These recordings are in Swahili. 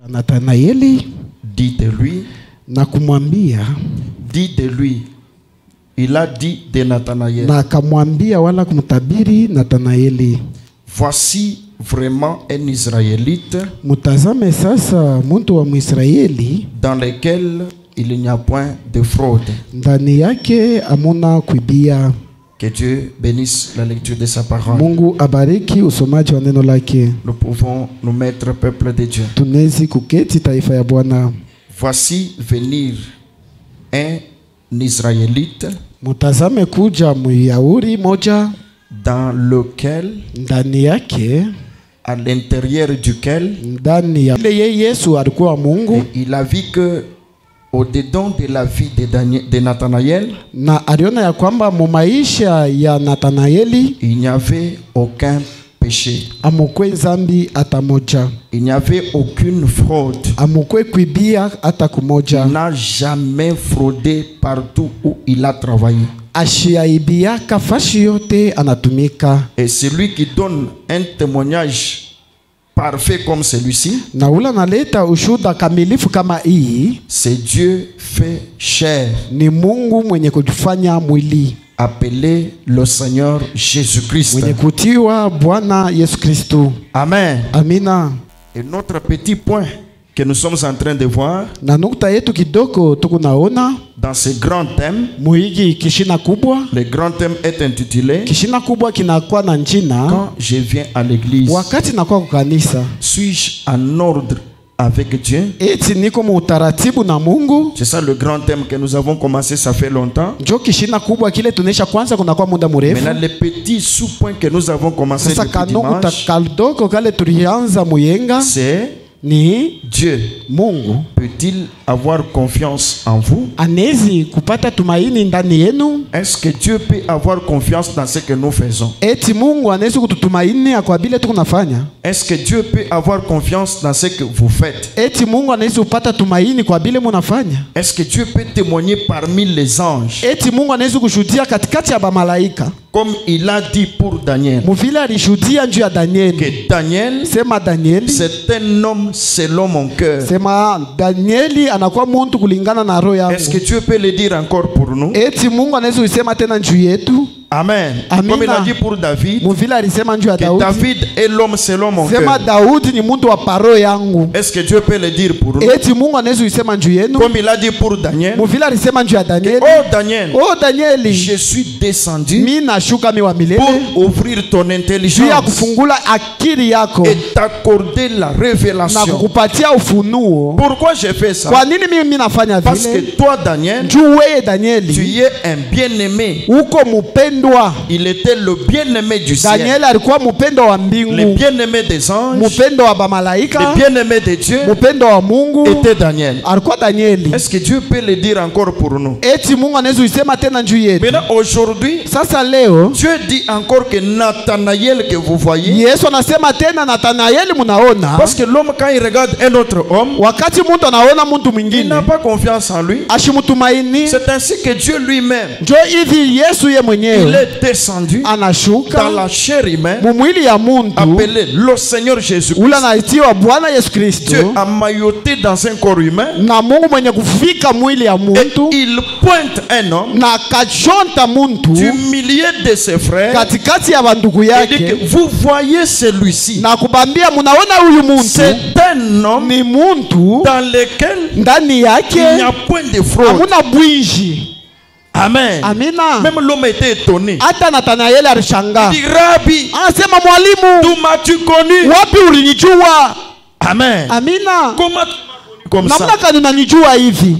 Nathanaeli dit de lui, na kumwambia, dit de lui. Il a dit de Nathanaël. Na akamwambia wala kumtabiri Nathanaeli, voici vraiment un Israélite mutazame sasa muntu wa Mwisraeli dans lequel il n'y a point de fraude. Ndani yake amuna kuibia. Que Dieu bénisse la lecture de sa parole. Mungu abariki usomaji wa neno lake. Nous pouvons nous mettre peuple de Dieu. Tunezi kuketi taifa ya Bwana. Voici venir un Israélite mutazame kuja Myahudi moja dans lequel, ndani yake, à l'intérieur duquel, ndani ya Yesu alikuwa Mungu. Il a vu que au-dedans de la vie de Nathanaël, na aliona ya kwamba mu maisha ya Nathanaeli il n'y avait aucun péché. amukwe zambi hata moja. Il n'y avait aucune fraude. Amukwe kuibia hata kumoja. Il n'a jamais fraudé partout où il a travaillé. Ashiaibia kafashi yote anatumika. Et celui qui donne un témoignage parfait comme celui-ci, na ula naleta ushuda kamilifu kama hii, c'est Dieu fait chair, ni Mungu mwenye kujifanya mwili, appelé le Seigneur Jésus-Christ, mwenye kutiwa Bwana Yesu Kristo. Amen. Amina. Et notre petit point que nous sommes en train de voir na nukta yetu kidogo tukunaona dans ce grand thème, muhigi kishina kubwa. le grand thème est intitulé Kishina kubwa kinakuwa na njina, quand je viens à l'église, wakati nakuwa kukanisa, suis-je en ordre avec Dieu? eti niko mu utaratibu na Mungu? C'est ça le grand thème que nous avons commencé, ça fait longtemps. Njo kishina kubwa kile tunesha kwanza kunakuwa muda mrefu. Maintenant les petits sous-points que nous avons commencé Sasa depuis kanoko dimanche, takaldoko kale tulianza muyenga c'est ni Dieu. Mungu Peut-il avoir confiance en vous? anezi kupata tumaini ndani yenu? Est-ce que Dieu peut avoir confiance dans ce que nous faisons? Eti Mungu anezi kututumaini kwa bile tukunafanya? Est-ce que Dieu peut avoir confiance dans ce que vous faites? Eti Mungu anezi kupata tumaini kwa bile munafanya? Est-ce que Dieu peut témoigner parmi les anges? Eti Mungu anezi kushuhudia katikati ya bamalaika? Comme il a dit pour Daniel. Muvile alishuhudia njuu ya Danieli. Que Daniel, sema Danieli, c'est un homme selon mon cœur. Sema Danieli anakuwa muntu kulingana na roho yangu. Est-ce que Dieu peut le dire encore pour nous? Eti Mungu anaweza kusema tena njuu yetu? Amen. Amina. Comme il a dit pour David, Muvile alisema njuu ya que Daudi. David est l'homme selon mon Sema cœur. Daudi ni muntu wa paro yangu. Est-ce que Dieu peut le dire pour nous? Eti Mungu anaweza kusema njuu yenu? Comme il a dit pour Daniel, Muvile alisema njuu ya Danieli. oh Daniel, oh Danieli, je suis descendu mimi nashuka mi wa milele pour ouvrir ton juu ya intelligence kufungula akili yako et t'accorder la na révélation. kukupatia ufunuo. Pourquoi j'ai fait ça? Kwa nini mimi nafanya Parce que vile? toi Daniel, Njuu wewe tu Danieli es un bien-aimé. uko mupendwa. Il était le bien-aimé du ciel, Danieli alikuwa mupendo wa le mbingu, bien-aimé des anges, mupendo wa bamalaika, le bien-aimé de Dieu mupendo wa Mungu était Daniel. alikuwa Danieli. Est-ce que Dieu peut le dire encore pour nous? Eti Mungu anaweza kusema tena njuu yetu. Maintenant aujourd'hui, Sasa leo Dieu dit encore que Nathanaël que vous voyez, Yesu anasema tena Nathanaeli, munaona? parce que l'homme quand il regarde un autre homme, Wakati muntu anaona muntu il mwingine n'a pas confiance en lui. ashimutumaini. C'est ainsi que Dieu lui-même, Njo hivi Yesu ye il mwenyewe est descendu dans anashuka la chair humaine, mumwili ya muntu appelé le Seigneur Jésus-Christ. ula naitiwa Bwana Yesu Kristo, Dieu a mailloté dans un corps humain na Mungu mwenye kufika mwili ya et muntu il pointe un homme na kachonta muntu du milieu de ses frères katikati ya bandugu et dit yake que vous voyez celui-ci, na kubambia, munaona huyu muntu c'est un homme ni muntu dans lequel ndani il n'y a yake point de fraude. hamuna bwinji. Amen. Amina. Même l'homme était étonné. Hata Nathanaeli alishangaa, Il dit, Rabbi, anasema mwalimu, d'où m'as-tu connu? wapi ulinijua? Amen. Amina. Comment tu m'as connu comme Namna ça? gani unanijua hivi?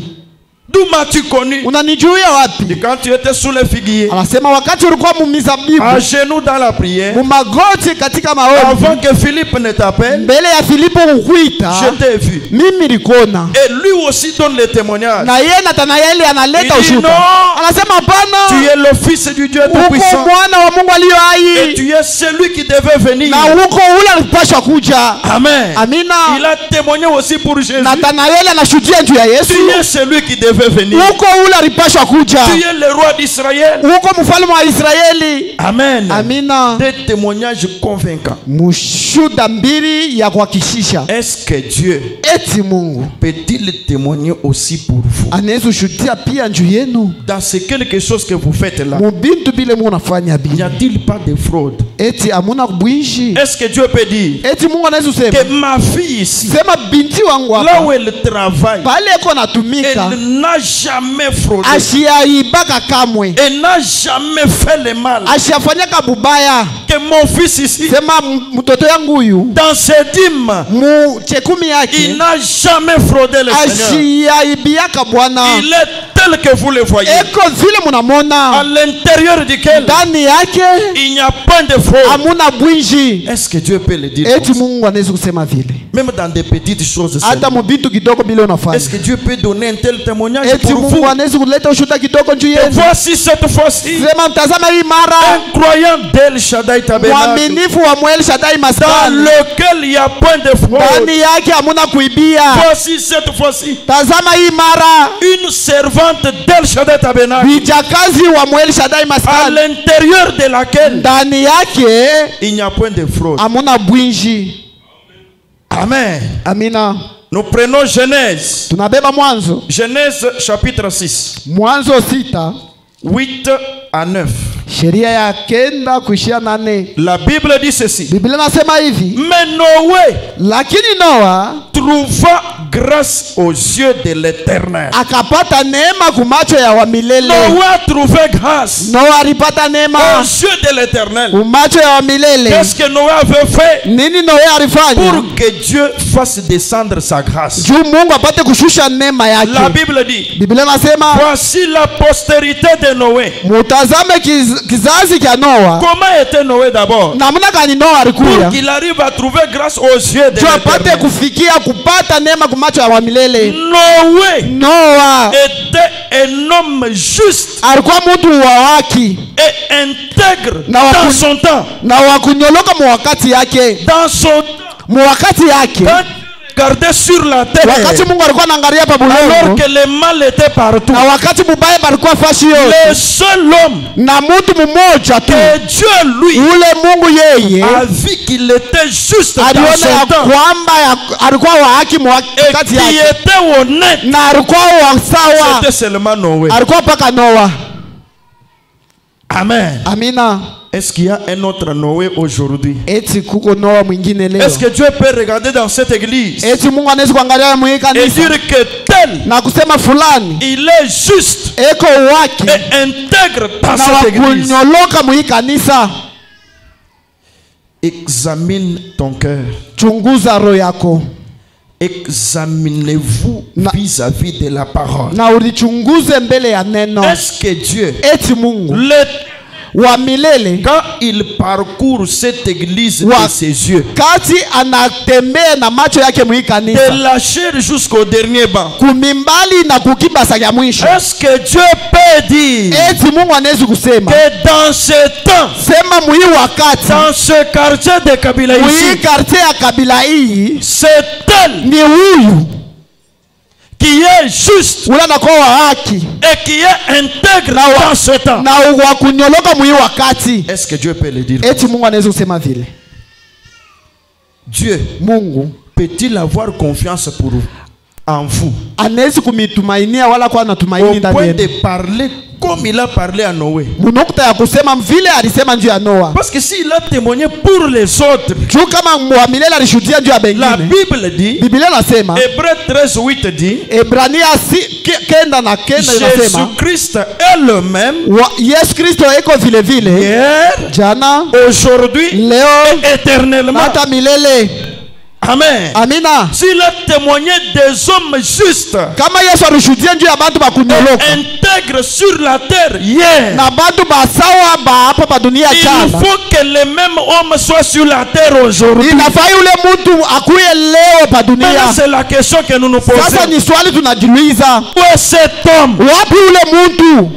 D'où m'as-tu connu? Unanijuia wapi? Et quand tu étais sous les figuiers, Anasema wakati ulikuwa mumizabibu, à genoux dans la prière, mumagoti katika maombi, avant que Philippe ne t'appelle, mbele ya Filipo kukuita, je t'ai vu. mimi nilikuona. Et lui aussi donne le témoignage. Na yeye Nathanaeli analeta Il dit, ushuhuda, non, anasema tu hapana, es le fils du Dieu uko Tout-Puissant. mwana wa Mungu aliyo Et hai, tu es celui qui devait venir. na uko ule alipashwa kuja. Amen. Amina. Il a témoigné aussi pour Jésus. Nathanaeli anashuhudia juu ya Tu Yesu, es celui qui devait devait venir. uko ule alipashwa kuja, Tu es le roi d'Israël. uko mfalme wa Israeli. Amen. Amina. Des témoignages convaincants. Mushuda mbili ya kuhakikisha Est-ce que Dieu eti Mungu peut-il témoigner aussi pour vous? anaweza ushuhudia pia juu yenu Dans ce quelque chose que vous faites là, mubintu bile munafanya n'y bile, a-t-il pas de fraude? eti amuna bwishi, Est-ce que Dieu peut dire eti Mungu anaweza que usema ma fille ici, sema binti wangu là hapa où elle travaille, pale eko natumika elle n'a jamais fraudé. ashiaibaka kamwe, Elle n'a jamais fait le mal. ashiafanyaka bubaya. Que mon fils ici, Sema mtoto yangu huyu dans ses dîmes, mu chekumi il yake n'a jamais fraudé le Seigneur. ashiaibiaka Bwana, Il est tel que vous le voyez. eko vile À munamona l'intérieur duquel ndani yake il n'y a pas de fraude. amuna bwinji. Est-ce que Dieu peut le dire? Eti Comme ça? Mungu anaweza kusema vile Même dans des petites choses. hata seulement. mubitu kidogo bila unafanya. Est-ce que Dieu peut donner un tel témoignage Eti pour vous? Mungu anaweza kuleta ushuhuda kidogo juu Et yenu. voici cette fois-ci, Sema mtazama hii mara un croyant d'El Shaddai Tabernacle, mwaminifu wa Mweli Shaddai dans maskani, lequel il n'y a point de fraude. ndani yake hamuna kuibia. Voici cette fois-ci, Tazama hii mara une servante d'El Shaddai Tabernacle, vijakazi wa Mweli Shaddai à maskani, l'intérieur de laquelle ndani yake il n'y a point de fraude. hamuna bwinji. Amen. Amina. Nous prenons Genèse. Tunabeba Mwanzo, Genèse chapitre 6, Mwanzo 6 8 à 9. sheria ya 9 kuishia 8. La Bible dit ceci. Biblia nasema hivi, Mais Noé lakini Noa trouva grâce aux yeux de l'Éternel. akapata neema kumacho ya wa milele. Noé a trouvé grâce Noa alipata neema aux yeux de l'Éternel. kumacho ya wa milele. Qu'est-ce que Noé avait fait Nini Noa alifanya? pour que Dieu fasse descendre sa grâce? Juu Mungu apate kushusha neema La yake. Bible dit, Biblia nasema voici la postérité de Noé. mutazame kizazi cha Noa, Comment était Noé d'abord? namna gani Noa Pour alikuya qu'il arrive à trouver grâce aux yeux de juu apate l'Éternel. kufikia kupata neema kumacho ya wa milele. Noé Noa était un homme juste alikuwa mtu wa haki et intègre Na dans waku- son temps. na wa kunyoloka mu wakati yake, Dans son temps, mu wakati yake, quand il regardait sur la terre, wakati Mungu alikuwa anaangalia pa alors bulongo que le mal était partout, na wakati mubaya balikuwa fashi yote, le seul homme na mtu mmoja tu, que Dieu, lui, ule Mungu yeye a vu qu'il était juste dans aliona son ya temps kwamba alikuwa wa haki mu et wakati qui yake, était honnête, na alikuwa wa sawa, c'était seulement Noé. alikuwa paka Noa. Amen. Amina. Est-ce qu'il y a un autre Noé aujourd'hui? Eti kuko Noa mwingine leo? Est-ce que Dieu peut regarder dans cette église Eti Mungu anaweza kuangalia mwi et kanisa dire que tel, na kusema fulani il est juste eko waki et intègre dans na cette église? wakunyoloka mwi kanisa? Examine ton cœur. Chunguza roho yako Examinez-vous Na- vis-à-vis de la parole. na ulichunguze mbele ya neno. Est-ce que Dieu, Eti Mungu le- wa milele quand il parcourt cette église Wa- de ses yeux, kati anatembea na macho yake mwi de kanisa la chair jusqu'au dernier banc, kumimbali na kukibasa ya mwisho, est-ce que Dieu peut dire eti Mungu anaweza kusema que dans ce temps, sema mwi wakati dans ce quartier de Kabila mwi ici, kartie ya kabila hii c'est tel ni huyu qui est juste ule anakuwa wa haki et qui est intègre dans ce temps? na wa kunyoloka mwi wakati. Est-ce que Dieu peut le dire? Eti Mungu anaweza kusema vile? Dieu Mungu peut-il avoir confiance pour en vous anaweza kumitumainia wala kwa anatumaini au ndani point yenu, de parler comme il a parlé à Noé? munukta ya kusema vile alisema njuu ya Noa. Parce que s'il a témoigné pour les autres, Juu kama wa milele alishuhudia njuu ya la bengine, Bible dit, Biblia nasema Hébreux 13:8 dit, Ebrania 9 na 10 inasema Jésus-Christ est le même Yesu Kristo eko vile vile hier, jana, aujourd'hui leo et éternellement. hata milele. Amen. Amina. S'il a témoigné des hommes justes, Kama Yesu alishuhudia njuu ya bantu bakunyoloka intègres sur la terre hier, na bantu basawa ba hapa pa dunia il jana, faut que le même homme soit sur la terre aujourd'hui. inafaa yule mtu akuye leo pa Maintenant, dunia. c'est la question que nous nous Sasa posons. ni swali tunajiuliza, Où est cet homme? wapi ule mtu?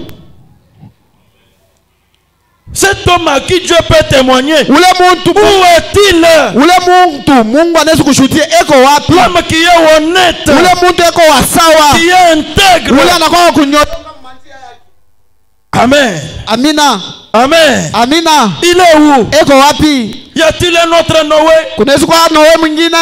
Cet homme à qui Dieu peut témoigner, ule muntu où est-il? ule muntu Mungu anaweza kushuhudia eko wapi? L'homme qui est honnête, Ule muntu eko wasawa, qui est intègre. ule anakuwa kunyoka. Amen. Amina. Amen. Amina. Il est où? Eko wapi? Y a-t-il un autre Noé? Kunaweza kuwa Noe mwingine?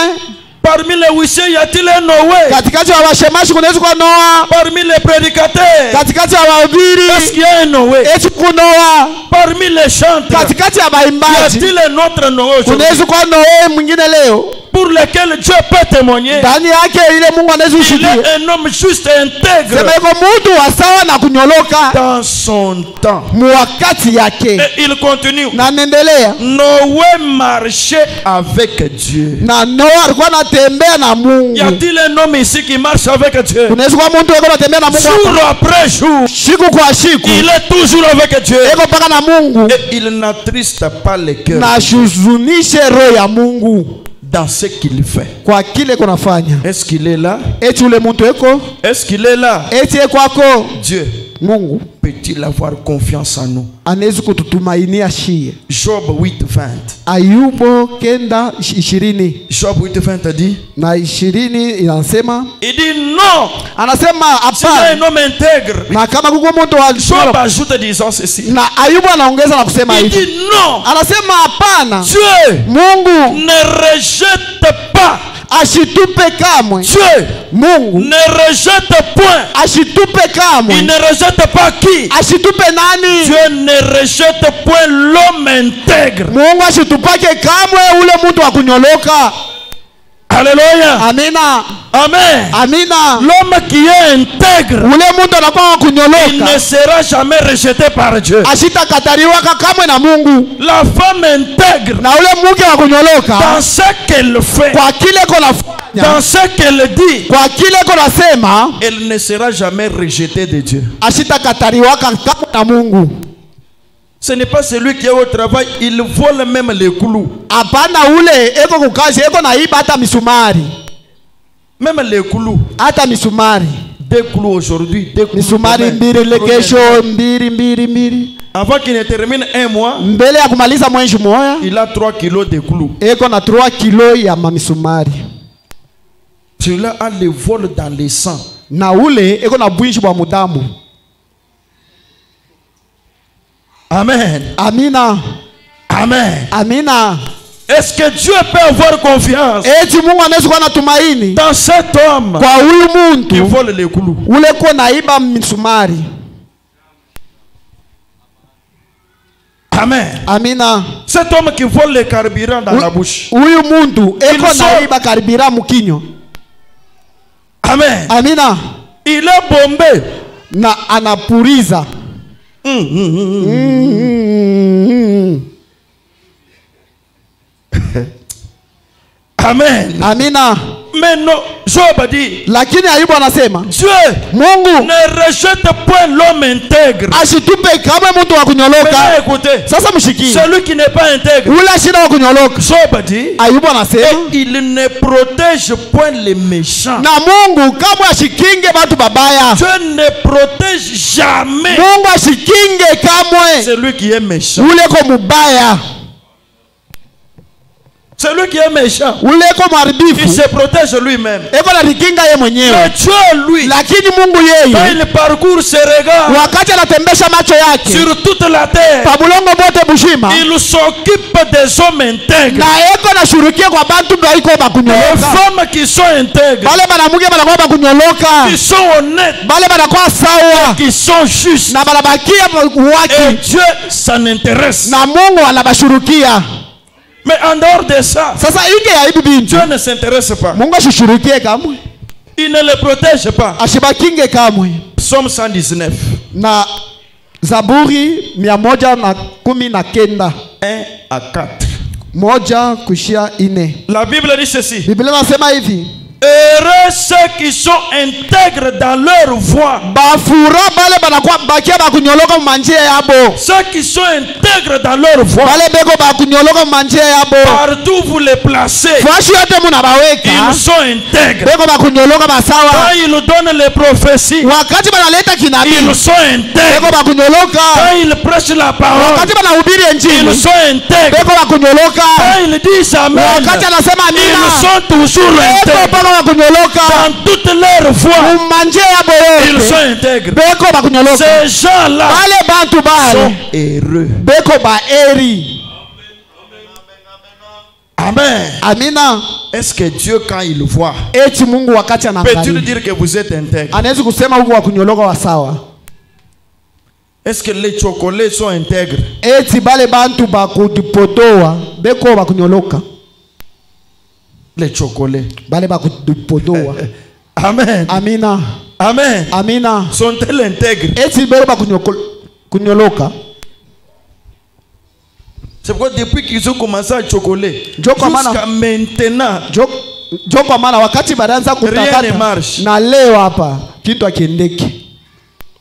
Parmi les huissiers, y a-t-il un Noé? Katikati ya washemashi kunaweza kuwa Noa? Parmi les prédicateurs, Katikati ya wahubiri est-ce qu'il y a un Noé? eti kunoa? Parmi les chanteurs, Katikati ya y baimbaji a-t-il un autre Noé aujourd'hui kunaweza kuwa Noe mwingine leo? pour lequel Dieu peut témoigner? Ndani yake ile Mungu anaweza Il kushuhudia. est un homme juste et intègre Sema iko mtu wasawa na kunyoloka dans son temps. mwakati yake. Et il continue. Na nendelea. Noé marchait avec Dieu. Na Noa alikuwa anatembea na Mungu. Y a-t-il un homme ici qui marche avec Dieu? Kunaweza kuwa mtu yuko anatembea na Mungu hapa. Jour après jour, Siku kwa siku. il est toujours avec Dieu. Eko paka na Mungu. Et il n'attriste pas le cœur Na shuzunishe roho ya Mungu dans ce qu'il fait. kwa kile kunafanya. Est-ce qu'il est là? Eti ule mtu eko? Est-ce qu'il est là? Eti eko ako? Dieu Mungu peut-il avoir confiance en nous? anaweza kututumainia shie. Job 8:20. Ayubu 9:20 Job 8:20 a dit, na 20 inasema, il dit non. anasema C'est un hapana. homme intègre. Na kama kuko mtu wa Job ajoute disant ceci. na Ayubu anaongeza na kusema Il hivi. dit non. Anasema hapana. Dieu Mungu ne rejette pas. ashitupe kamwe. Dieu Mungu ne rejette point. ashitupe Il kamwe. ne rejette pas qui? Ashitupe nani? Dieu ne rejette point l'homme intègre. Mungu ashitupake kamwe ule mtu wa kunyoloka. Alléluia. Amina. Amen. Amina. L'homme qui est intègre, Ule mtu anakuwa wa il ne kunyoloka. sera jamais rejeté par Dieu. Ashitakataliwaka kamwe na Mungu. La femme intègre, Na ule mke wa kunyoloka dans ce qu'elle fait, kwa kile konafanya, dans ce qu'elle dit, kwa kile konasema, elle ne sera jamais rejetée de Dieu. ashitakataliwaka kamwe na Mungu. Ce n'est pas celui qui est au travail, il vole même les clous. Hapana, ule eko kukazi eko naiba hata misumari. Même les clous. Hata misumari. 2 clous aujourd'hui, 2 clous Misumari demain. mbili le kesho, mbili. Avant qu'il ne termine un mois, Mbele ya kumaliza mwezi moja, il a 3 kilos de clous. eko na 3 kilo ya mamisumari. Celui-là a le vol dans le sang. Na ule eko na bwinshi bwa mudamu. Amen. Amina. Amen. Amina. Est-ce que Dieu peut avoir confiance Eti Mungu anaweza kuwa na tumaini dans cet homme kwa huyu qui muntu vole les clous? ule ko naiba misumari. Amen. Amina. Cet homme qui vole le carburant dans la bouche. Huyu muntu eko Il sort. naiba karibira mukinyo. Amen. Amina. Il est bombé. Na anapuriza. Amen. Amina. Mais non, Job a dit, Lakini Ayubu anasema Dieu Mungu ne rejette point l'homme intègre. ashitupe kama mtu wa Maintenant, kunyoloka. écoutez, Sasa mshikie. celui qui n'est pas intègre, Ule shida wa kunyoloka. Job a dit, Ayubu anasema il ne protège point les méchants. na Mungu kama ashikinge watu babaya. Dieu ne protège jamais Mungu ashikinge kamwe celui qui est méchant. ule ko mubaya. Celui qui est méchant, Ule ko il mharibifu. se protège lui-même. Eko na rikinga ye Mais mwenyewe. Dieu, lui, Lakini Mungu quand yeye il parcourt ses regards wakati anatembesha macho yake sur toute la terre, pabulongo bote bushima, il s'occupe des hommes intègres. na eko na shurukia kwa bantu baiko Les bakunyoloka. femmes qui sont intègres, Bale banamuke banakuwa bakunyoloka. qui sont honnêtes, Bale banakuwa sawa qui sont justes. na banabakia Et waki Dieu s'en intéresse. na Mungu anabashurukia. Mais en dehors de ça, Sasa ike ya hivi bintu Dieu ne s'intéresse pas. Mungu ashishurukie kamwe, Il ne le protège pas. ashibakinge kamwe. Psaume 119, Na Zaburi 119 1 à 4. 1 kushia 4. La Bible dit ceci. Biblia nasema hivi, Heureux ceux ceux qui sont intègres dans leur voie. bafura bale banakuwa bakia bakunyoloka manjia yabo. Ceux qui sont intègres dans leur voie. Bale beko bakunyoloka manjia yabo. Partout vous les placez, Fashi yote munabaweka. ils sont intègres. Beko bakunyoloka Quand basawa. ils donnent les prophéties, Wakati banaleta kinabii. ils sont intègres. Beko bakunyoloka. Quand ils prêchent la parole, Wakati banahubiri ils injili. sont intègres. Beko bakunyoloka. Quand ils disent amen, Wakati anasema ils amina. sont toujours Beko intègres. bako bakunyoloka. Dans toutes leurs voies, Manjia yabo ils sont yote. intègres. Beko bakunyoloka. Ces gens-là Bale bantu bale. sont heureux. Beko baeri. Amen. Amina. Est-ce que Dieu, quand il voit, Eti Mungu wakati peut-il anaangalia. dire que vous êtes intègre? Anaweza kusema huku wakunyoloka wa sawa. Est-ce que les chocolats sont intègres? Eti bale bantu bakudipodoa beko bakunyoloka. Les chocolats. Bale bakudipodoa. Amen. Amina. Amen. Amina. Sont-elles intègres? Eti beko bakunyoloka. C'est pourquoi depuis qu'ils ont commencé à chocoler, Joko mana- jusqu'à maintenant, Jo kwa maana wakati banaanza Rien ne kutakata marche. na leo hapa kitu akiendeki.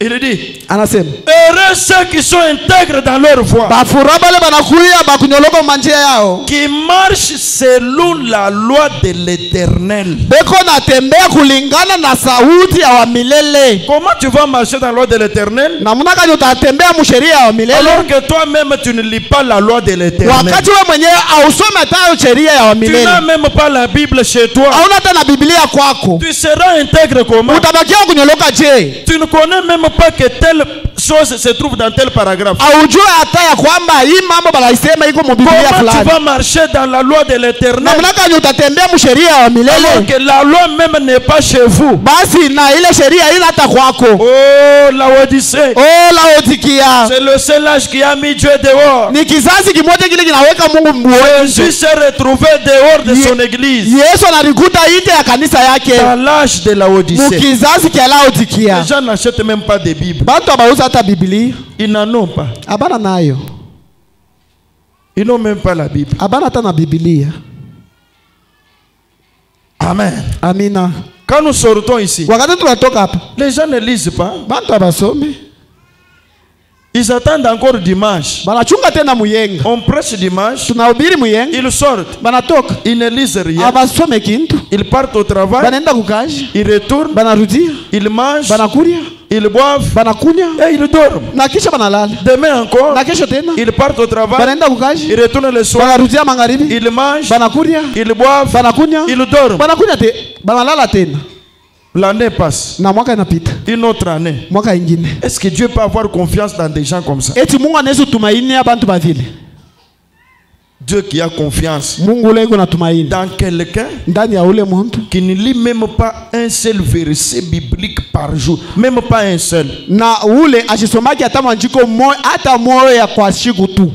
il dit, Anasema heureux ceux qui sont intègres dans leur voie, bafura bale banakuya bakunyoloka manjia yao. qui marchent selon la loi de l'Éternel. Beko natembea kulingana na sauti ya wa milele. Comment tu vas marcher dans la loi de l'Éternel Namna gani utatembea msheria ya wa milele? alors que toi-même tu ne lis pas la loi de l'Éternel? Wakati wewe mwenyewe ausome hata sheria ya wa Tu n'as milele. même pas la Bible chez toi. Hauna hata na Biblia kwako. Tu seras intègre comment? Utabakia kunyoloka je? Tu ne connais même pas que telle chose se trouve dans tel paragraphe. Aujue hata ya kwamba hii mambo banaisema iko mu Biblia Comment tu fulani. vas marcher dans la loi de l'Éternel Namna gani utatembea msheria ya wa alors milele? que la loi même n'est pas chez vous? Basi na ile sheria ina hata kwako. Oh, la Odyssée. Oh, Laodikia. C'est le seul âge qui a mis Dieu dehors. Ni kizazi kimoja kile kinaweka Mungu Jésus mbuoni. s'est retrouvé dehors de son église. Yesu analikuta nje ya kanisa yake. Dans l'âge de la Mu Odyssée. kizazi kia Laodikia. Les gens n'achètent même pas de Bible. Bantu abauza hata Biblia. Ils n'en ont pas. Abana nayo. Ils n'ont même pas la Bible. Abana hata na Biblia. Amen. Amina. Quand nous sortons ici, Wakati tunatoka hapa, les gens ne lisent pas. bantu abasome. Ils attendent encore dimanche. Banachunga tena muyenga. On prêche dimanche. Tunahubiri muyenga. Ils sortent. Banatoka. Ils ne lisent rien. Abasome kintu. Ils partent au travail. Banaenda kukazi. Ils retournent. Banarudia. Ils mangent. Banakulia. Ils boivent. Banakunya. Et ils dorment. Na kisha banalala. Demain encore. Na kesho tena. Ils partent au travail. Banaenda kukazi. Ils retournent le soir. Banarudia magharibi. Ils mangent. Banakulia. Ils boivent. Banakunya. Ils dorment. Banakunya te. Banalala tena. L'année passe. Na mwaka inapita. Une autre année. Mwaka ingine. Est-ce que Dieu peut avoir confiance dans des gens comme ça? Eti Mungu anaweza tumaini abantu bavile. Dieu qui a confiance Mungu leo na tumaini dans quelqu'un ndani ya ule mtu qui ne lit même pas un seul verset biblique par jour. Même pas un seul. na ule asisomaki hata manjiko moja hata moja kwa siku tu.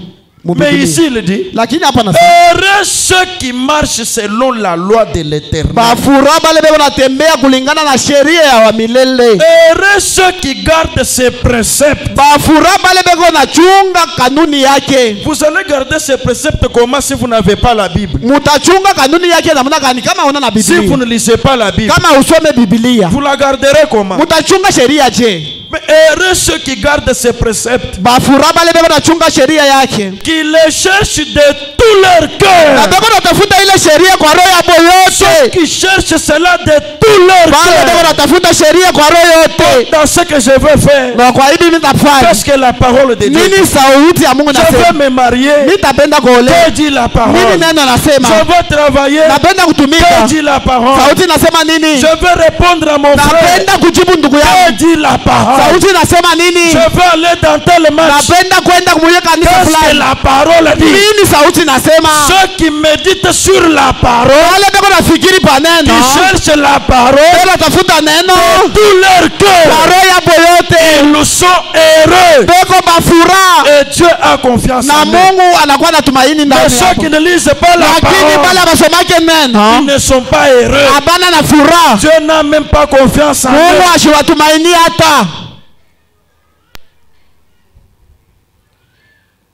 Mais ici il dit, Lakini hapa nasema heureux ceux qui marchent selon la loi de l'Éternel. bafura bale beko natembea kulingana na sheria ya wa milele. Heureux ceux qui gardent ses préceptes. Bafura bale beko nachunga kanuni yake. Vous allez garder ces préceptes comment si vous n'avez pas la Bible? Mutachunga kanuni yake namna gani kama una na Si vous Biblia? ne lisez pas la Bible, Kama usome Biblia, vous la garderez comment? mutachunga sheria je? Mais heureux ceux qui gardent ses préceptes, Bafura bale beko nachunga sheria yake. qui les cherchent de tout leur Na cœur. beko natafuta ile sheria kwa roho yabo Ceux yote. qui cherchent cela de tout leur Bale beko cœur. natafuta sheria kwa roho yote. Dans ce que je veux faire, Na kwa hivi nitafanya. parce que la parole de Dieu. Nini sauti ya Mungu Je veux nasema? me marier. Nitapenda kuolewa. Que dit la Nini parole? neno nasema? Je veux travailler. Napenda Que kutumika. dit la parole? Sauti nasema nini? Je veux répondre à mon frère. Napenda kujibu ndugu Que yangu. dit la parole? Sauti nasema Je nini? veux aller dans tel match. Napenda kwenda kumuye kanisa Qu'est-ce que fulani. la parole dit? Nini sauti nasema? Ceux qui méditent sur la parole, Wale beko nafikiri pa qui neno. cherchent la parole, Beko tafuta neno. tout leur Kwa cœur, roho yabo yote. ils sont heureux. Beko bafura. Et Dieu a confiance Na en eux. Mungu anakuwa na tumaini Mais ndani ceux yako. qui ne lisent pas la Lakini parole, pale abasomake ils neno. ne sont pas heureux. Abana na furaha. Dieu n'a même pas confiance en Mungu eux. asiwatumaini hata.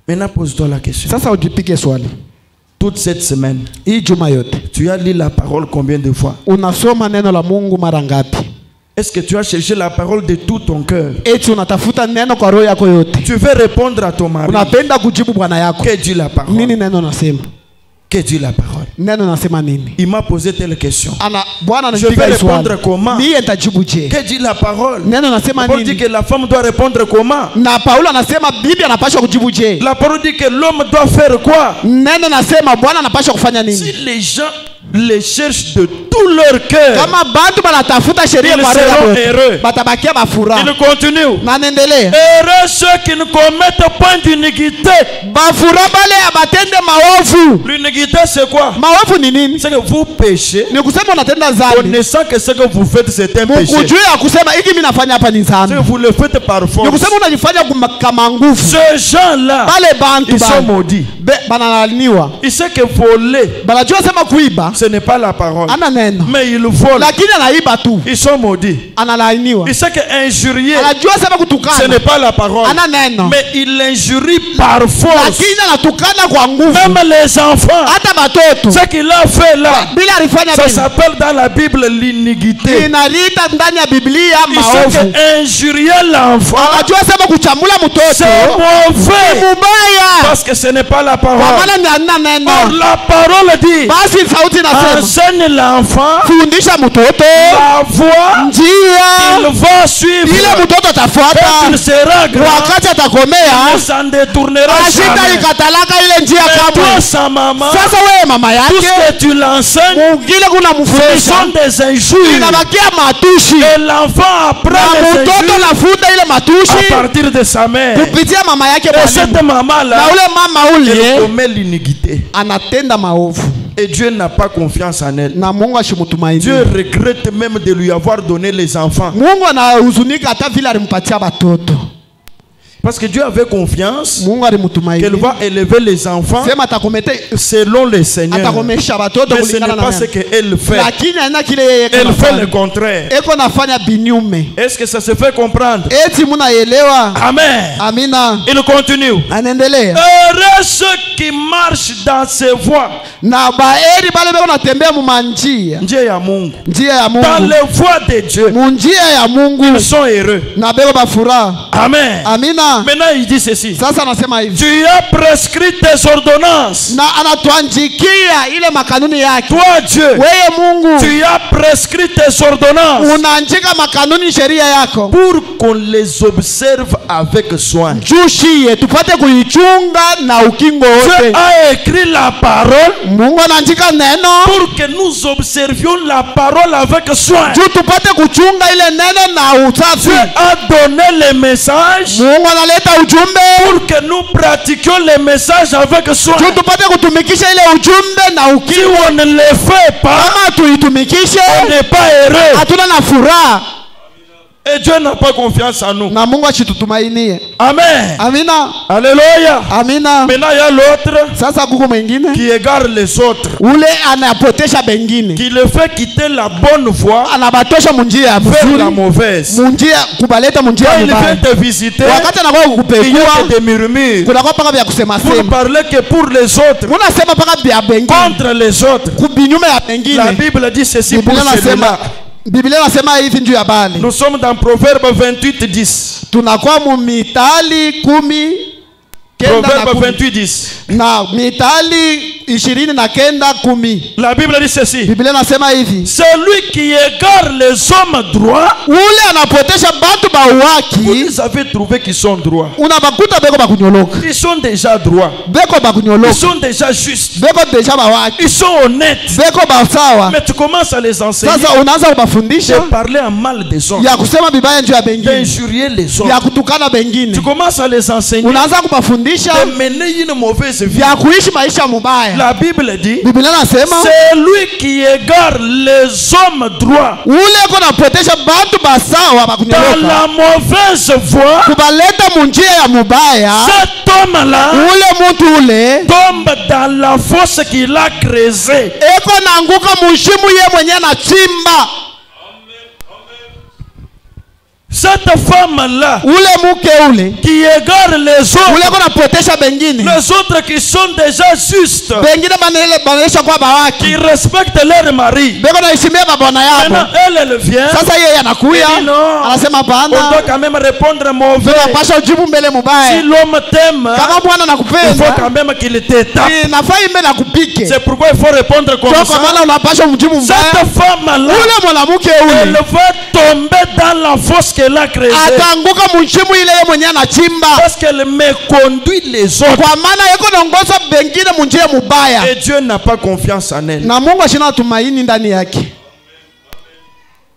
Maintenant, pose-toi la question. Sasa ujipige swali. toute cette semaine, hii juma yote tu as lu la parole combien de fois? unasoma neno la Mungu mara ngapi? Est-ce que tu as cherché la parole de tout ton cœur? Eti unatafuta neno kwa roho yako yote? Tu veux répondre à ton mari? Unapenda kujibu bwana yako? Que dit la parole? Nini neno nasema? Que dit la parole? Neno nasema nini? Il m'a posé telle question. Bwana Je vais répondre comment? Mie nitajibu je? Que dit la parole? Neno nasema Paul dit nini? que la femme doit répondre comment? Na Paulo anasema bibi anapaswa kujibu je? La parole dit que l'homme doit faire quoi? Neno nasema bwana anapaswa kufanya Si nini? les gens les cherchent de tout leur cœur, Kama bantu banatafuta sheria ils kwa roho seront yako, heureux. batabakia bafuraha. Il continue. Na nendelea. Heureux ceux qui ne commettent point d'iniquité. Bafuraha bale abatende maovu. L'iniquité c'est quoi? Maovu ni nini? C'est que vous péchez, Ni kusema unatenda dhambi. connaissant que ce que vous faites c'est un péché. Mkujue ya kusema hiki mimi nafanya hapa ni C'est dhambi. que vous le faites par Ni force. kusema unajifanya kama nguvu. Ces gens-là, Bale bantu ils sont bale maudits. banalaniwa. Ils savent que voler, Banajua sema kuiba ce n'est pas la parole. ana neno. Mais ils volent. Lakini anaiba tu. Ils sont maudits. Analaaniwa. Ils savent que injurier, Anajua sema ce kutukana. n'est pas la parole. Ana neno. Mais ils l'injurient par force. Lakini anatukana kwa nguvu. Même les enfants, Hata batoto. ce qu'il a fait là, Bila alifanya ça bila. s'appelle dans la Bible l'iniquité. Inalita ndani ya Biblia Il sait maovu. que injurier l'enfant, Anajua sema kuchamula mtoto. c'est mauvais. Mubaya. Parce que ce n'est pas la Kwa parole. maana ni anina neno. Or, la parole dit, Basi sauti nasema. enseigne l'enfant Fundisha mtoto. la voie Njia. il va suivre. Ile mtoto Et atafuata. il sera grand. Wakati atakomea. Il s'en détournera Ashita jamais. ikatalaka ile njia Mais toi, kamwe. sa maman, Sasa wewe mama tout ce yake. que tu l'enseignes, Mungile kuna ce mfundisha. sont des injures. Inabakia matushi. Et l'enfant apprend Na les mtoto injures nafuta ile à matushi. partir de sa mère. Kupitia mama yake Et mwalimu. cette maman-là, Na ule mama elle ule commet l'iniquité. anatenda maovu. Et Dieu n'a pas confiance en elle. Na Mungu ashimutumaini. Dieu regrette même de lui avoir donné les enfants. Mungu anahuzunika hata vile alimpatia batoto. Parce que Dieu avait confiance Mungu alimutumaini. qu'elle va élever les enfants Sema atakomete selon le Seigneur. atakomesha batoto Mais ce n'est kulingana na pas ce neno. qu'elle fait. Lakini aina kile yeye Elle fait le kanafanya. contraire. Eko nafanya binyume. Est-ce que ça se fait comprendre? Eti munaelewa? Amen. Amina. Il continue. Anaendelea. Heureux ceux qui marchent dans ses voies. Na baeri bale beko natembea mu manjia. Njia ya Mungu. Njia ya Dans Mungu. les voies de Dieu. Mu njia ya Mungu. Ils sont heureux. Na beko bafuraha. Amen. Amina. Maintenant il dit ceci. Sasa anasema hivi. Tu as prescrit tes ordonnances. Na anatuandikia ile makanuni yake. Toi Dieu, Wewe Mungu tu as prescrit tes ordonnances unaandika makanuni sheria yako. pour qu'on les observe avec soin. Jushie tupate kuichunga na ukingo Dieu wote. a écrit la parole Mungu anaandika neno pour que nous observions la parole avec soin. juu tupate kuchunga ile neno na Dieu usafi. a donné les messages Mungu analeta ujumbe pour que nous pratiquions les messages avec soin. juu tupate kutumikisha ile ujumbe na Si ukingo. on ne le fait pas, Kama tuitumikishe on n'est pas heureux. hatuna na furaha. Et Dieu n'a pas confiance en nous. Na Mungu ashitutumainie. Amen. Amina. Alléluia. Amina. Maintenant, il y a l'autre Sasa kuko mwingine qui égare les autres, ule anapotesha bengine, qui le fait quitter la bonne voie anabatosha munjia ya vers mzuri, la mauvaise. munjia kubaleta munjia Quand ya il vient mubaya. te visiter, Wakati anakuwa il y a kukupekua que des murmures kunakuwa paka vya kusema pour sema, parler que pour les autres, unasema paka vya bengine contre les autres. kubinyume ya La bengine. Bible dit ceci pour Biblia celui-là. nasema Biblia nasema hivi njuu ya bali. Nous sommes dans Proverbe 28:10. Tunakuwa mu Mithali 10 kenda na Proverbe 10. 28:10. Na Mithali 29:10. La Bible dit ceci. Biblia nasema hivi, Celui qui égare les hommes droits, ule anapotesha bantu ba uwaki, vous avez trouvé qu'ils sont droits. unabakuta beko bakunyoloka, Ils sont déjà droits. beko Ils bakunyoloka, sont déjà justes. beko deja bawaki, Ils sont honnêtes. beko basawa. Mais tu commences à les enseigner Sasa unaanza de kubafundisha parler en mal des hommes, ya kusema bibaya njuu ya bengine, d'injurier les hommes. ya kutukana bengine. Tu commences à les enseigner Unaanza kubafundisha de mener une mauvaise vie. ya kuishi maisha mubaya. La Bible dit, Biblia nasema c'est lui qui égare les hommes droits ule ko napotesha bantu basawa dans bakunyoloka la mauvaise voie. kubaleta munjia ya mubaya. Cet homme-là Ule muntu ule tombe dans la fosse qu'il a creusée. eko naanguka mushimu ye mwenye na chimba. Cette femme-là ule mke ule qui égare les ule autres, kuna protesha bengine les autres qui sont déjà justes, bengine banaisha kwa bawaki qui respectent leur mari. beko naheshimia mabwana Maintenant, yabo. elle vient. Sasa yeye anakuya Elle dit non. anasema On doit hapana, quand même répondre mauvais. tunapasha ujibu mbele Si mubaya. l'homme t'aime, Kama bwana il faut nakupenda quand même qu'il te tape. inafaa ime nakupike, C'est pourquoi il faut répondre comme kwa ça. maana unapasha mjibu mbaya. Cette femme-là, Ule mwanamke elle ule va tomber dans la fosse qu'elle a créée. ataanguka munchimu ile yeye mwenyewe anachimba, Parce qu'elle méconduit les autres. kwa maana yeko naongoza bengine munjia mubaya, Et Dieu n'a pas confiance en elle. na Mungu ashina tumaini ndani yake.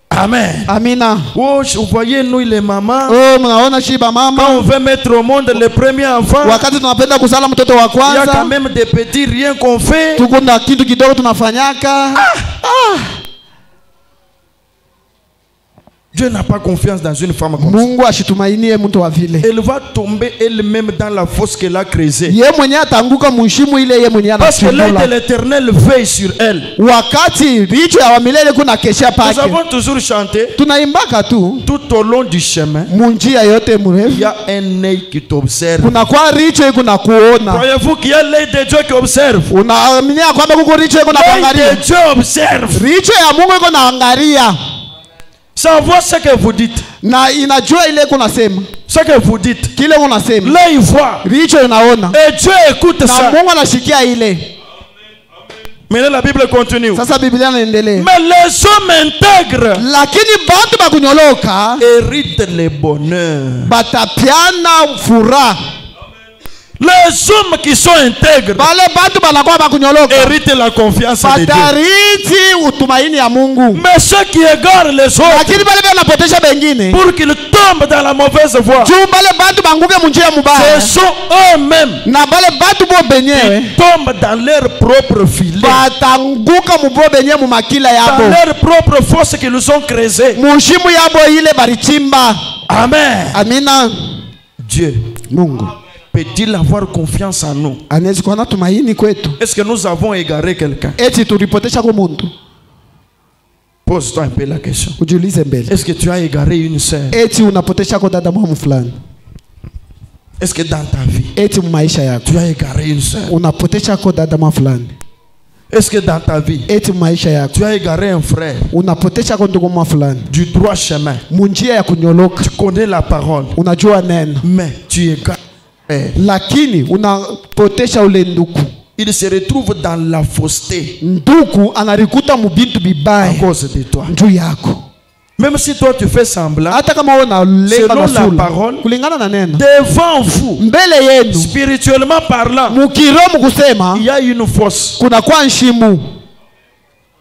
Amen. Amina. Oh, vous voyez, nous les mamans, Oh, mnaona shiba quand mama, on veut mettre au monde le premier enfant, wakati tunapenda kuzala mtoto wa il y a quand kwanza même des petits riens qu'on fait. tuko na kitu kidogo tunafanyaka. Dieu n'a pas confiance dans une femme comme ça. Mungu ashitumainie mtu wa vile, Elle va tomber elle-même dans la fosse qu'elle a créée. ye mwenyewe ataanguka mushimu ile ye mwenyewe Parce que l'œil de anachimbula, l'Éternel veille sur elle. wakati richo ya wamilele kuna kesha Nous pake. avons toujours chanté. Tunaimbaka tu Tout au long du chemin, munjia yote il mrefu y a un œil qui t'observe. kuna kwa richo iko na kuona. Croyez-vous qu'il y a l'œil de Dieu qui observe? Unaaminia kwamba kuko richo iko na L'œil kuangalia? de Dieu observe. Richo ya Mungu iko naangalia Ça voit ce que vous dites. na inajua ile iko nasema, Ce que vous dites. kile unasema L'œil voit. richo inaona Et Dieu écoute na ça. Mungu anashikia ile. Maintenant la Bible continue. Sasa Biblia inaendelea, Mais les hommes intègres lakini bantu bakunyoloka héritent le bonheur. batapiana furaha. Les hommes qui sont intègres Bale bantu banakuwa bakunyoloka héritent la confiance de Dieu. batariti utumaini ya Mungu, Mais ceux qui égarent les autres lakini bale banapotesha bengine pour qu'ils tombent dans la mauvaise voie, juu bale bantu banguke munjia mubaya, ce sont eux-mêmes na bale bantu bo benyewe qui tombent dans leur propre filet, batanguka mubo benyewe mumakila dans yabo leur propre fosse qu'ils ont creusée. mushimu yabo ile balichimba. Amen. Amina. Dieu Mungu peut-il avoir confiance en nous? anaweza kuwa na tumaini kwetu, Est-ce que nous avons égaré quelqu'un? eti tulipotesha kwa muntu? Pose-toi un peu la question. Ujiulize mbele, Est-ce que tu as égaré une sœur? eti unapotesha kwa dada mwamu fulani? Est-ce que dans ta vie, Eti mumaisha yako tu as égaré une sœur? unapotesha kwa dada mwa fulani? Est-ce que dans ta vie, Eti mumaisha yako tu as égaré un frère unapotesha kwa ndugu mwa fulani? du droit chemin? Munjia ya kunyoloka, Tu connais la parole, unajua neno, mais tu égares. lakini unapotesha ule nduku. Il se retrouve dans la fausseté Nduku anarikuta mubintu à bibaya cause de toi. njuu yako, Même si toi tu fais semblant, hata kama wewe unalenga selon la masula parole, kulingana na neno devant vous, mbele yenu, spirituellement parlant, mukiroho mukusema il y a une fosse. kuna kwa nshimu,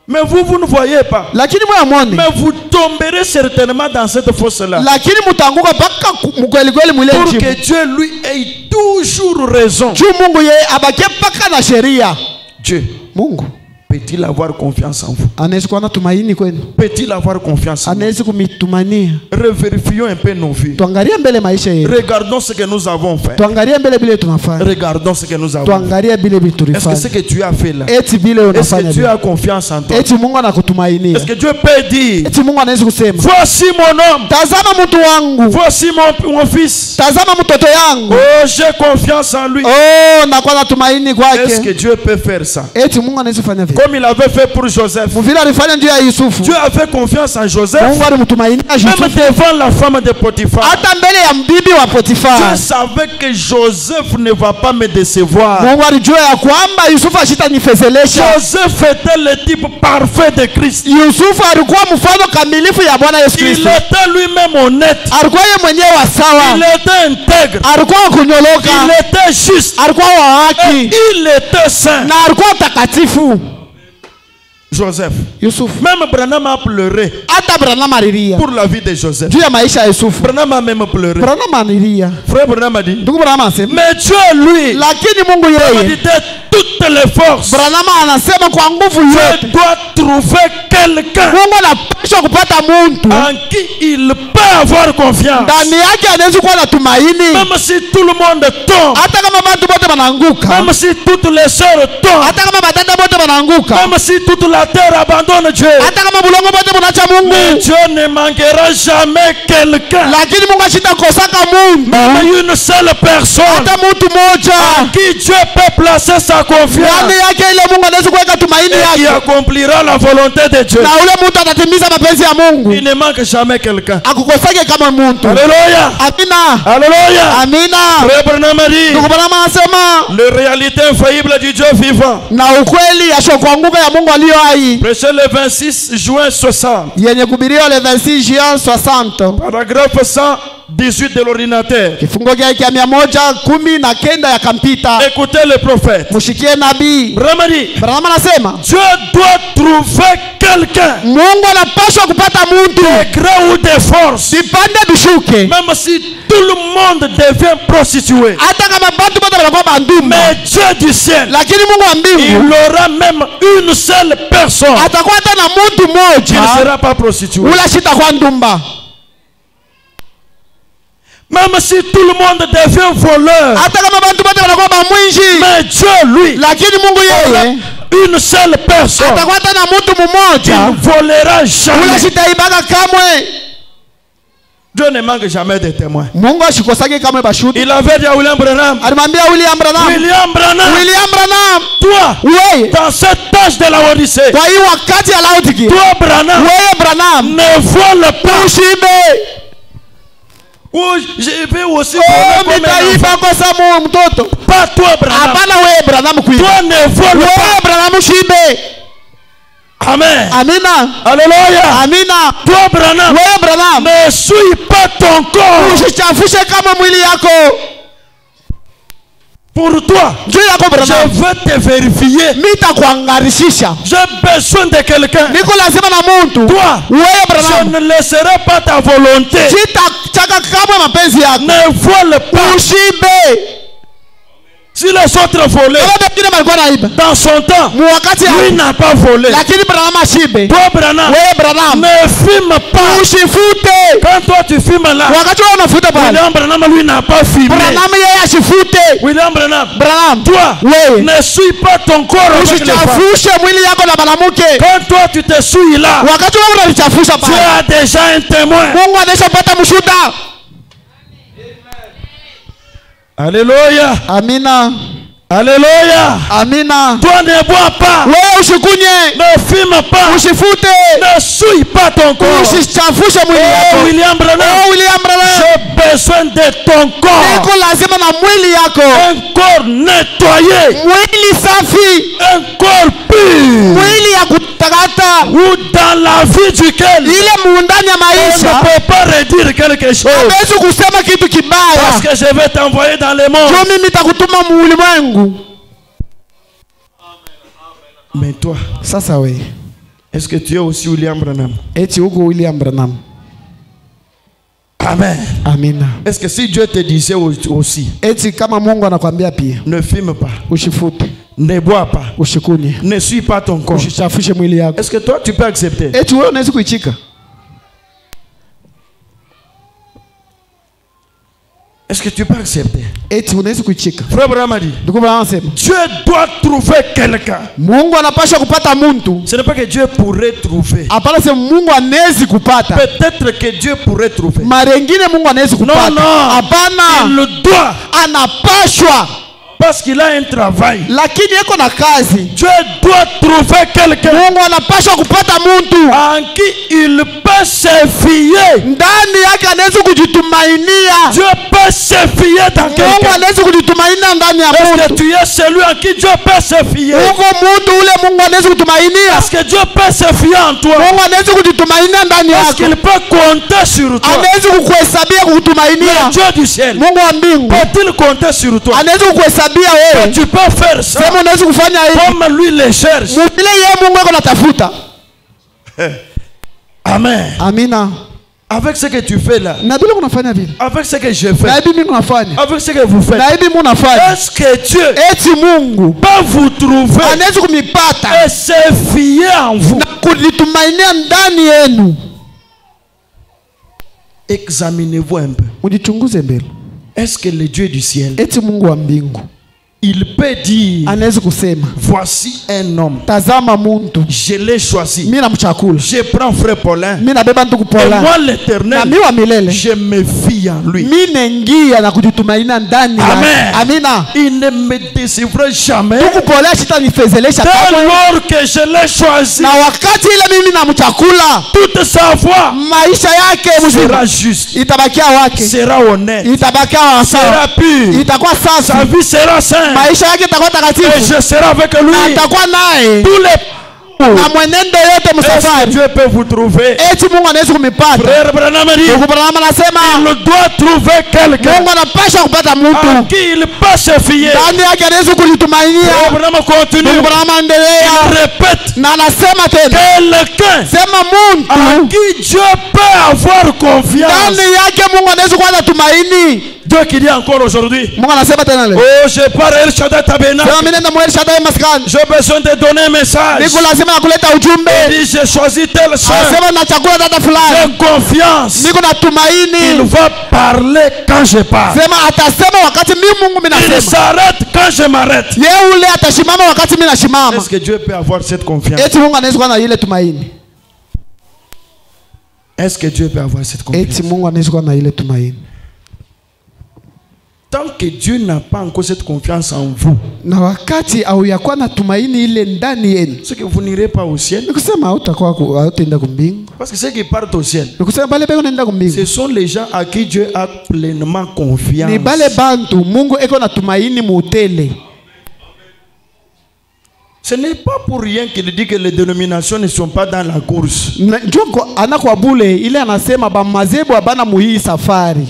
Mais vous ne voyez pas. lakini mwamone, Mais vous tomberez certainement dans cette fosse-là. lakini mutanguka paka mkweli kweli mwile Pour nshimu que Dieu lui ait toujours raison. juu Mungu ye abakie paka na sheria. Dieu Mungu peut-il avoir confiance en vous? anaweza kuwa na tumaini kwenu, Peut-il avoir confiance en nous? anaweza kumitumania. Revérifions un peu nos vies. Tuangalie mbele maisha yetu, Regardons ce que nous avons fait. tuangalie mbele bile tunafanya, Regardons ce que nous avons fait. tuangalie bile bile Est-ce que ce tulifanya. que tu as fait là, Eti bile est-ce unafanya que Dieu bile, a confiance en toi? eti Mungu anakutumainia, Est-ce que Dieu peut dire, eti Mungu anaweza kusema voici mon homme, tazama mtu wangu, voici mon fils. tazama mtoto yangu, Oh, j'ai confiance en lui. oh nakuwa na tumaini Est-ce que kwake. Dieu peut faire ça? Eti Mungu anaweza kufanya vile, Comme il avait fait pour Joseph. vile alifanya njia ya Yusufu. Dieu avait confiance en Joseph. Mungu alimtumainia Même Yusufu devant la femme de Potiphar. hata mbele ya mbibi wa Dieu Potifar. savait que Joseph ne va pas me décevoir. Mungu alijua ya kwamba Yusufu ashitanifezelesha. Joseph était le type parfait de Christ. Yusufu alikuwa mfano kamilifu ya Bwana Yesu Il Kristo. était lui-même honnête. Alikuwa yeye mwenyewe wa Il sawa, était intègre. alikuwa wa Il kunyoloka, était juste. alikuwa wa Et haki il était saint. na alikuwa mtakatifu. Joseph. Yusufu Même Branham a pleuré hata Branham alilia pour la vie de Joseph. juu ya maisha ya Yusufu. Branham a même pleuré. Branham alilia, Frère Branham a dit, ndugu Branham asema, mais Dieu lui, lakini Mungu il yeye dit de toute toutes les forces, Branham anasema kwa nguvu yote Dieu doit trouver quelqu'un Mungu anapaswa kupata muntu en qui il peut avoir confiance. ndani yake anaweza kuwa na tumaini. Même si tout le monde tombe, Hata kama watu wote wanaanguka, même si toutes les sœurs tombent, hata kama batata wote wanaanguka, même si toute la terre abandonne Dieu, hata kama bulongo wote bunaacha Mungu, mais Dieu ne manquera jamais quelqu'un, lakini Mungu asitakosaka muntu, même une seule personne hata mtu moja en qui Dieu peut placer sa confiance ndani yake, ile Mungu anaweza kuweka tumaini et qui yake, accomplira la volonté de Dieu. na ule mtu atatimiza mapenzi ya Mungu. Il ne manque jamais quelqu'un. Akukosake kama muntu. Alléluia. Amina. Alléluia. Amina. Frère Branham dit, Ndugu Branham anasema la réalité infaillible du Dieu vivant. na ukweli yashokuanguka ya Mungu aliyo hai, Prêché le 26 juin 60. yenye kuhubiriwa le 26 juin 60, Paragraphe 118 de l'ordinateur. kifungo chake 119 ya kampita. Écoutez le prophète. Mushikie nabii Branham dit, Branham anasema Dieu doit trouver quelqu'un, Mungu anapaswa kupata muntu des grains ou des forces, vipande vishuke, même si tout le monde devient prostitué. hata kama batu bote wanakuwa bandumba, Mais Dieu du ciel, lakini Mungu wa il mbingu aura même une seule personne atakuwa hata na muntu qui ne moja sera pas prostitué. ula shitakuwa ndumba. Même si tout le monde devient voleur, Hata kama bantu bote wanakuwa bamwinji, mais Dieu, lui, lakini Mungu yeye une seule personne, atakuwa hata na mtu il mmoja ne volera ula jamais. shitaibaka kamwe. Dieu ne manque jamais de témoins. Mungu ashikosake kamwe bashuti. Il avait dit à William Branham, Alimwambia William Branham, William Branham, William Branham, toi, wewe dans cet âge de la Odyssée, kwa hii wakati ya Laodikia, toi, Branham, wewe Branham ne vole pas. ushibe. Oui, j'ai vu aussi Oh, voler comme un enfant. mitaifa kosa mu mtoto. Pas toi, Branham. Hapana wewe Branham kuiba. Toi, ne vole Wewe pas. Branham ushibe. Amen. Amina. Alléluia. Amina. Toi, Branham, Wewe Branham ne souille pas ton corps. usichafushe kama mwili yako. Pour toi, Juu yako je Branham, veux te vérifier. mitakuangarishisha. J'ai besoin de quelqu'un. Niko lazima na muntu. Toi, Wewe je Branham ne laisserai pas ta volonté. sitachaka kamwe mapenzi yako. Ne vole pas. Ushibe. Si les autres volaient, Kama wengine walikuwa naiba dans son temps, mu wakati lui yao, n'a pas volé. lakini Branham ashibe. Toi, Branham, Wewe Branham ne fume pas. usifute. Quand toi tu fumes là, Wakati wewe unafuta pale, William Branham, lui, n'a pas fumé. Branham yeye asifute. William Branham, Branham toi, wewe ne souille pas ton corps avec les femmes. usichafushe mwili yako na mwanamke. Quand toi tu te souilles là, Wakati wewe unalichafusha tu pale, as déjà un témoin. Mungu anashapata mshuhuda. Alléluia. Amina. Alléluia. Amina. Toi ne bois pas. Wewe usikunye, Ne fume pas. usifute, Ne souille pas ton corps. usichafushe mwili Oh, yako. William Branham, Oh, William Branham, j'ai besoin de ton corps. niko lazima na mwili yako, Un corps nettoyé. mwili safi, Un corps pur. mwili ya kutakata, Ou dans la vie duquel ile muundani ya on ne maisha peut pas redire quelque chose. hawezi kusema kitu Parce kibaya. que je vais t'envoyer dans le monde. Jo, mimi nitakutuma muulimwengu. Mais toi, Sasa we, est-ce que tu es aussi William Branham? eti huko William Branham. Amen. Amina. Est-ce que si Dieu te disait aussi, Eti kama Mungu anakuambia pia ne fume pas, usifute, ne bois pas, usikunye, ne suis pas ton corps, usichafushe mwili yako, est-ce que toi tu peux accepter? eti wewe unaweza kuichika? Est-ce que tu peux accepter? Eti unaweza kuichika? Frère Branham a dit, Ndugu Branham anasema Dieu doit trouver quelqu'un. Mungu anapasha kupata muntu. Ce n'est pas que Dieu pourrait trouver. Hapana, sema Mungu anawezi kupata. Peut-être que Dieu pourrait trouver. Mara nyingine Mungu anawezi kupata. non. Hapana, Il doit, anapashwa, parce qu'il a un travail. lakini yeko na kazi. Dieu doit trouver quelqu'un Mungu anapashwa kupata muntu en qui il peut se fier. ndani yake, anaweza kujitumainia. Dieu peut se fier dans Mungu quelqu'un. anaweza kujitumainia ndani ya Est-ce que muntu. tu es celui en qui Dieu peut se fier? Uko muntu ule Mungu anaweza kutumainia. Est-ce que Dieu peut se fier en toi? Mungu anaweza kujitumainia ndani Est-ce yako. qu'il peut compter sur toi? Anaweza kukuhesabia Le kukutumainia. Dieu du ciel Mungu wa mbingu peut-il compter sur toi? anaweza kukuhesabia Que wewe. tu peux faire ça Sema unaweza kufanya hivi. comme lui le cherche. Mvile yeye Mungu yako natafuta. Amen. Amina. avec ce que tu fais là, na bila unafanya vile, avec ce que je fais, na hivi mimi unafanya, avec ce que vous faites, na hivi mimi unafanya, est-ce que Dieu eti Mungu peut vous trouver anaweza kumipata et se fier en vous? na kulitumainia ndani yenu? Examinez-vous un peu. Mujichunguze mbele. Est-ce que le Dieu du ciel, Eti Mungu wa mbingu il peut dire, anaweza kusema, voici un homme, tazama muntu, je l'ai choisi, mimi namchakula, je prends frère Paulin, mimi nabeba ndugu et Paula, moi na l'Éternel, mimi wa milele, je me fie en lui. mimi naingia na kujitumainia ndani yake. Amen. Amina. Il ne me décevra jamais. Ndugu Paula sitanifezelesha Dès kamwe, lors que je l'ai choisi, na wakati ile mimi namchakula, toute sa voix maisha yake mzima sera juste, itabakia wake, sera honnête, itabakia sera sawa, pure, itakuwa sa safi, vie sera sainte, maisha yake itakuwa et takatifu, je serai avec lui. na atakuwa naye Tous les na mwenendo yote est-ce que msafari. Dieu peut vous trouver? Eti Mungu anaweza kumipata. Frère Branham dit, Ndugu Branham anasema il doit trouver quelqu'un Mungu anapasha kupata en mtu qui il peut se fier. ndani yake anaweza kulitumainia. Frère Branham continue, Ndugu Branham il endelea répète, na anasema tena, quelqu'un sema en mtu qui Dieu peut avoir confiance. ndani yake Mungu anaweza kuwa na tumaini. Dieu qui dit encore aujourd'hui, Mungu anasema tena leo, oh, je pars El Shaddai Tabernacle, sema mimi nenda mweli Shaddai maskani, j'ai besoin de donner un message. niko lazima ya kuleta ujumbe. Il dit, j'ai choisi telle soeur, Anasema nachagua dada j'ai fulani, confiance. niko na Il tumaini. va parler quand je parle. Sema atasema wakati mimi Mungu mimi Il nasema, s'arrête quand je m'arrête. yeye ule atashimama wakati mimi nasimama. Est-ce que Dieu peut avoir cette confiance? Eti Mungu anaweza kuwa na ile tumaini. Est-ce que Dieu peut avoir cette confiance? Eti Mungu anaweza kuwa na ile tumaini. Tant que Dieu n'a pas encore cette confiance en vous, Na wakati au yakuwa na tumaini ile ndani yenu, c'est que vous n'irez pas au ciel. nikusema hautaenda kumbingu. Parce que ceux qui partent au ciel, Nikusema bale beko naenda kumbingu, ce sont les gens à qui Dieu a pleinement confiance. ni bale bantu Mungu eko na tumaini muutele. Ce n'est pas pour rien qu'il dit que les dénominations ne sont pas dans la course. Njoko anakuwa bule ile anasema ba mazebu abana muhii safari.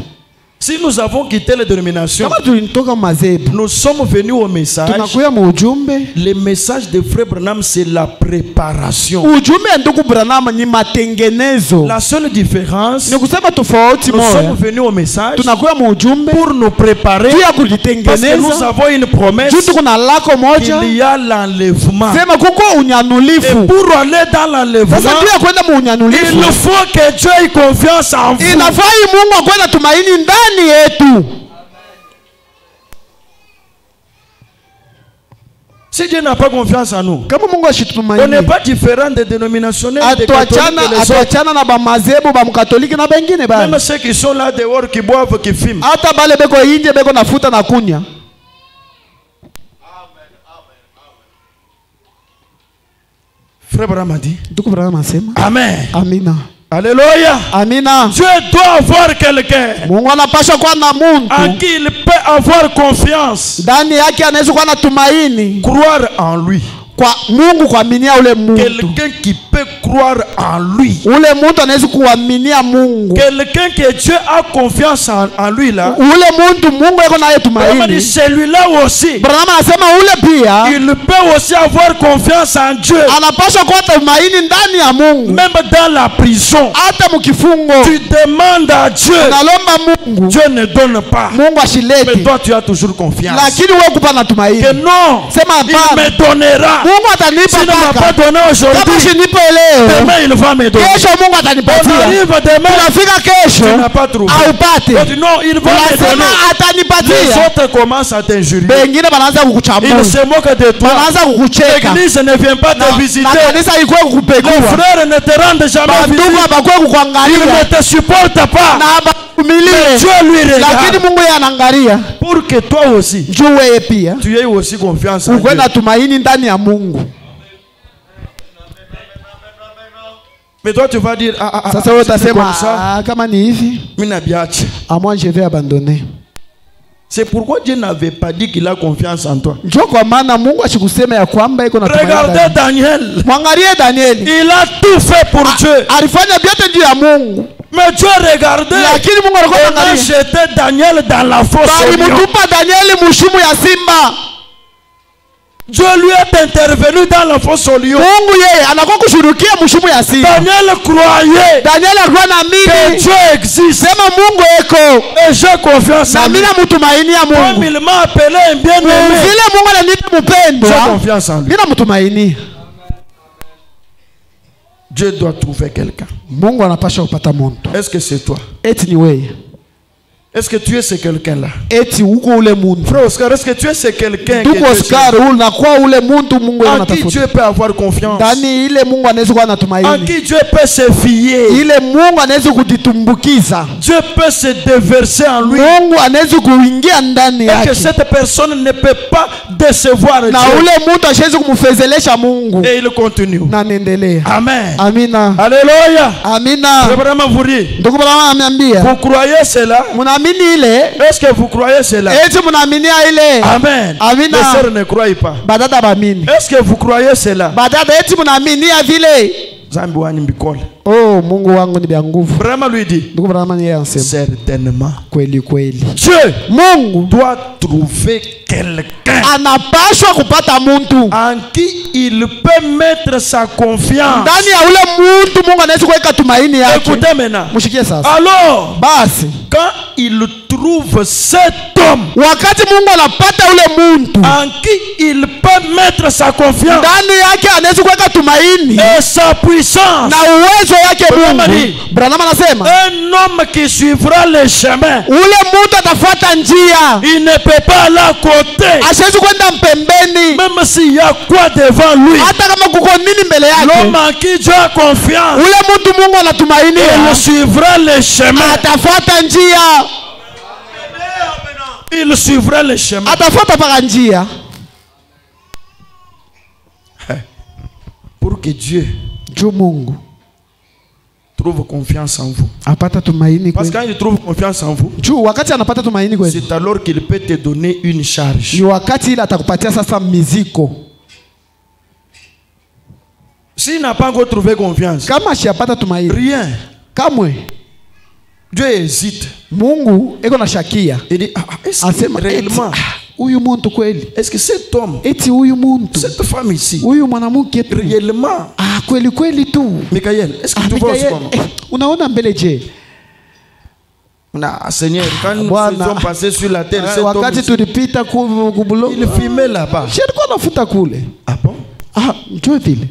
Si nous avons quitté les dénominations, Kama tulitoka mazebu, nous sommes venus au message. tunakuya muujumbe. Le message de Frère Branham, c'est la préparation. Ujumbe ya ndugu Branham ni matengenezo. La seule différence, Ni kusema tofauti nous sommes moja, venus au message tunakuya muujumbe pour nous préparer, juu ya parce que nous kulitengeneza. avons une promesse Juu tuko na lako moja, qu'il y a l'enlèvement. sema kuko Et unyanulifu. pour aller dans l'enlèvement, Sasa juu ya kwenda mu unyanulifu, il faut que Dieu ait confiance en vous. inafai Mungu akuwe na tumaini ndani yetu. Si Dieu n'a pas confiance en nous, Kama Mungu on n'est ashitumaini, pas différent des dénominationnels, des catholiques atuachana et les autres. atuachana na bamazebu bamkatoliki na bengine bana. Même ceux qui sont là dehors, qui boivent, qui fument. Hata bale beko inje beko nafuta na kunya. Frère Branham a dit, Ndugu Branham anasema, Amen. amina. Alléluia. Amina. Dieu doit avoir quelqu'un Mungu anapaswa kuwa na en muntu qui il peut avoir confiance, ndani yake, anaweza kuwa na tumaini croire en lui. kwa Mungu, kuaminia ule muntu. Quelqu'un qui peut croire en lui. Ule muntu anaweza kuaminia Mungu. Quelqu'un que Dieu a confiance en lui là. Ule muntu Mungu yako naye Branham dit, tumaini. celui-là aussi, Branham anasema ule pia il peut aussi avoir confiance en Dieu. anapaswa kuwa tumaini ndani ya Mungu. Même dans la prison, Hata mkifungo tu demandes à Dieu, nalomba Mungu, Dieu ne donne pas. Mungu Mais ashilete, toi, tu as toujours confiance. lakini wewe kupa na tumaini. Que non, Sema il hapana, me donnera. Mungu atanipa S'il ne m'a pas mpaka donné kama aujourd'hui, shinipe leo, demain il va me donner. kesho Mungu On atanipatia. arrive demain, Tunafika tu kesho n'as pas trouvé. aupate, On dit non, il va me unasema donner. Les atanipatia. autres commencent à t'injurier. Bengine banaanza Ils kukuchambua, se moquent de toi. banaanza kukucheka, L'église ne vient pas te visiter. na kanisa ikuwe Les kukupekua, frères ne te rendent jamais bandugu visite. abakuwe Ils kukuangalia ne te supportent pas. na Mais abakumilie, Dieu lui lakini regarde. Mungu yeye anaangalia Pour que toi aussi, juu wewe pia tu aies aussi confiance en ukuwe Dieu. na tumaini ndani ya Mungu. Mais toi, tu vas dire, Sasa wewe si c'est utasema comme ça, kama ni hivi, mina biache. moi je vais abandonner. C'est pourquoi Dieu n'avait pas dit qu'il a confiance en toi. Njoo kwa maana Mungu asikusema ya kwamba iko na tumaini Regardez ndani. Daniel. Mwangalie Danieli, Il a tout fait pour Dieu. alifanya vyote juu ya Mungu, Mais Dieu regardait. lakini Mungu alikuwa On a anaangalia. jeté Daniel dans la fosse. au lion. Balimtupa Danieli mushimu ya simba. Dieu lui est intervenu dans la fosse au lion. Mungu yeye anakuwa kushurukia mshumu ya simba. Daniel croyait Daniel alikuwa na que mimi Dieu existe. sema Mungu eko Et j'ai confiance na en lui. mimi namtumainia Comme Mungu. il m'a appelé un bien-aimé, Vile Mungu ananiita j'ai mpendwa, confiance en lui. mimi namtumainia. Dieu doit trouver quelqu'un. Mungu anapasha kupata muntu. Est-ce que c'est toi? Eti ni wewe. Est-ce que tu es ce quelqu'un-là? Eti uko ule muntu. Frère Oscar, est-ce que tu es ce quelqu'un Ndugu Oscar, unakuwa ule muntu Mungu en qui anatafuta. Dieu peut avoir confiance? Ndani ile Mungu anaweza kuwa En anatumaini. qui Dieu peut se fier? Ile Mungu anaweza kujitumbukiza. Dieu peut se déverser en lui. Mungu anaweza kuingia ndani Et que yake. cette personne ne peut pas décevoir Na Dieu. ule mtu ashawezi kumfezelesha Mungu. Et il continue. Na niendelea. Amen. Amina. Alléluia. Amina. Je veux vraiment vous dire. Ndugu Bwana ananiambia, Vous croyez cela? mnaamini ile? Est-ce que vous croyez cela? Eti mnaaminia ile? Amen. Amina. Les sœurs ne croient pas. Badada baamini. Est-ce que vous croyez cela? Badada eti mnaaminia vile? Zambi wani mbikole. Oh, Mungu wangu ni bya nguvu. Vraiment lui dit. Ndugu Bwana yeye anasema Certainement. kweli kweli. Dieu Mungu doit trouver quelqu'un anapashwa kupata muntu en qui il peut mettre sa confiance. ndani ya ule muntu Mungu anaweza kuweka tumaini yake. Écoutez maintenant. Mshikie sasa. Alors, Basi quand il trouve cet homme wakati Mungu anapata ule muntu en qui il peut mettre sa confiance ndani yake anaweza kuweka tumaini et sa puissance, na uwezo wake Branham Mungu. ali. Branham anasema un homme qui suivra le chemin, ule muntu atafuata njia, il ne peut pas aller à côté, asiwezi kwenda mpembeni même s'il y a quoi devant lui. hata kama kuko nini mbele L'homme yake. en qui Dieu a confiance, Ule muntu Mungu il anatumainia suivra le chemin. atafuata njia, Il suivra le chemin. atafuata paka njia. Pour que Dieu Juu Mungu trouve confiance en vous. apata tumaini Parce que kweli. quand il trouve confiance en vous, Juu wakati anapata tumaini kweli, c'est alors qu'il peut te donner une charge. ni wakati ile atakupatia sasa miziko. S'il n'a pas encore trouvé confiance, Kama asiyapata tumaini rien. kamwe, Dieu hésite. Mungu eko na shakia, Il dit, est-ce que asema eti, réellement, huyu muntu kweli, est-ce que cet homme, eti huyu muntu, cette femme ici, huyu mwanamke tu, réellement, kweli kweli tu. Michael, est-ce que tu vois aussi Mikael, comment? unaona mbele je? Seigneur, quand nous Bwana, sommes passés sur la terre, cet homme wakati ici, tulipita kubulo, il fumait là-bas. si alikuwa anafuta kule. Ah bon? Njoo vile.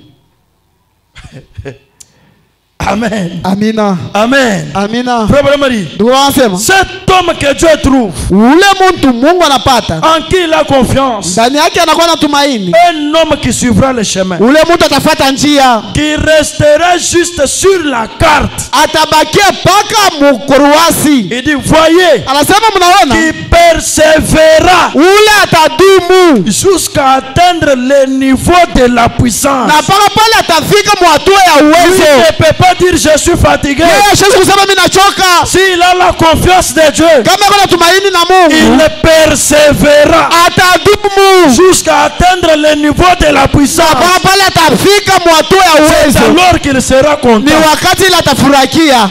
Amen. Amina. Amen. Amina. Frère Marie, Ndio wanasema cet homme que Dieu trouve, ule muntu Mungu anapata en qui il a confiance, ndani yake anakuwa na tumaini. un homme qui suivra le chemin, Ule muntu atafuata njia, qui restera juste sur la carte. atabakia paka mkuruasi. Il dit, voyez, Anasema mnaona, qui persévéra ule atadumu jusqu'à atteindre le niveau de la puissance. na paka pale atafika mwatua ya Il uwezo. ne peut pas dire je suis fatigué. Yeye hashezi kusema mimi nachoka. S'il a la confiance de Dieu, Kama kuna tumaini na il Mungu, persévéra atadumu jusqu'à atteindre le niveau de la puissance. paka pale atafika mwatua ya C'est uwezo. alors qu'il sera Ni content. wakati ile atafurahikia.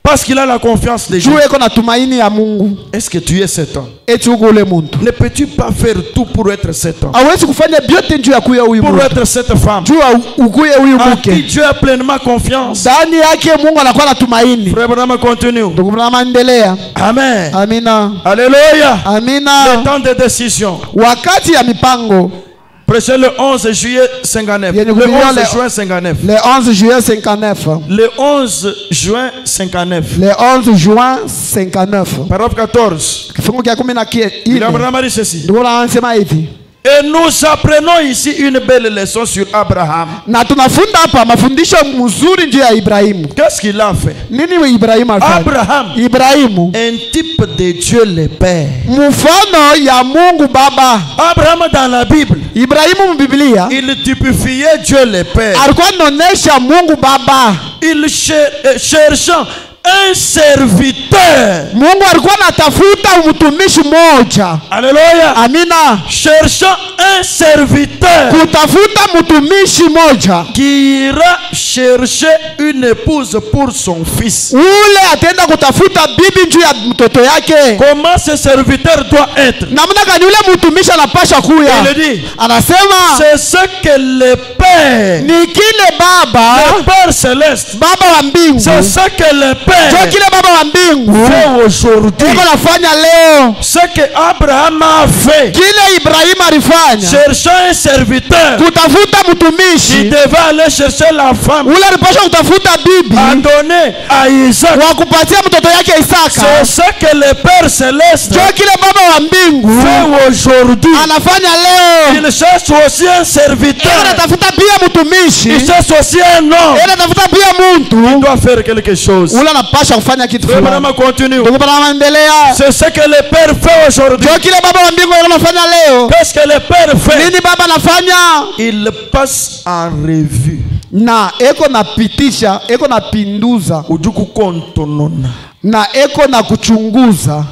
Parce qu'il a la confiance de Dieu. Juu eko na tumaini ya Mungu. Est-ce que tu es cet homme? Eti uko ule muntu. Ne peux-tu pas faire tout pour être cet homme? Hawezi kufanya vyote juu ya kuya huyu Pour muntu. être cette femme Juu ukuye huyu en qui mke. Dieu a pleinement confiance. Ndani yake Mungu anakuwa na tumaini. Frère Branham continue. Ndugu Branham endelea. Amen. Amina. Alléluia. Le Amina. temps de décision. Wakati ya mipango. Prêché le 11 juillet 59. Il y a Le une 11 le- juin 59. Le 11 juillet 59. Le 11 juin 59. Le 11 juin 59. Paragraphe 14. Kifungu kia 14. Il a vraiment dit ceci. Ndugu anasema hivi. Et nous apprenons ici une belle leçon sur Abraham. Na tunafunda hapa mafundisho mzuri juu ya Ibrahimu. Qu'est-ce qu'il a fait? Nini Ibrahimu alifanya? Abraham, Ibrahimu un type de Dieu le Père. mfano ya Mungu Baba. Abraham dans la Bible, Ibrahimu mbiblia il typifiait Dieu le Père. alikuwa anaonesha Mungu Baba. Il cherchant un serviteur. Mungu alikuwa anatafuta mtumishi mmoja. Alléluia. Amina. Cherchant un serviteur Kutafuta mtumishi mmoja qui ira chercher une épouse pour son fils. ule atenda kutafuta bibi juu ya mtoto yake. Comment ce serviteur doit être? Namna gani ule mtumishi anapasha kuya? Il dit, Anasema c'est ce que le Père, ni kile baba, le Père céleste, baba wa mbingu, c'est ce que le jo Père kile baba wa mbingu fait aujourd'hui. iko nafanya leo, Ce que Abraham a fait, kile Ibrahimu alifanya cherchant un serviteur, kutafuta il mtumishi devait aller chercher la femme ule alipasha kutafuta bibi à donner à Isaac. wa kupatia mtoto yake Isaka. C'est ce que le Père céleste Jo kile baba wa mbingu fait aujourd'hui. anafanya leo. Il cherche aussi un Eko serviteur. natafuta pia mtumishi, Il cherche aussi un homme. eko natafuta pia Il muntu doit faire quelque chose. ule anapasha kufanya kitu fulani. Vraiment continue. Ndugu bana, endelea. C'est ce que le Père fait aujourd'hui. Jo kile baba wa mbingu anafanya leo. Qu'est-ce que le Père fait? Nini baba anafanya? Il passe en revue. Na eko napitisha, eko napinduza, Ujuku kontonona. na eko na kuchunguza.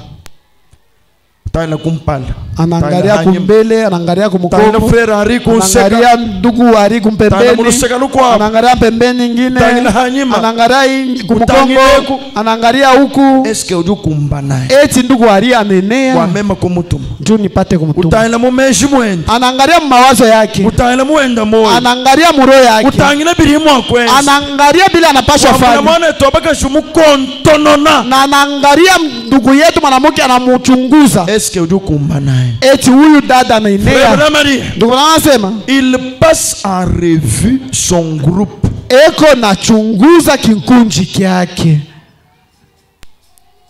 Taina kumpala. Anaangalia kumbele, anaangalia Taina kumkongo, frère Henri kunseka. anaangalia ndugu wari Taina kumpembeni, munuseka lukwa. anaangalia pembeni nyingine, Taina hanyima. anaangalia kumkongo, Utangineku. anaangalia huku. Est-ce que ujuku mbanaye? Eti ndugu wari Kwa anenea mema kumutumu. juu nipate kumtuma. Utaina mumeshi mwenda. Anaangalia mawazo yake, Utaina muenda moyo. anaangalia muroho yake, Utaina birimu akwenzi. anaangalia bila anapasha Wafuna fanya, mwana tobaka shumu kontonona. na anaangalia ndugu yetu mwanamke anamuchunguza. Est-ce que ujuku mbanaye? Eti huyu dada anaenea. Frère Marie. Ndugu anasema Il passe en revue son groupe. eko na chunguza kikunji kyake.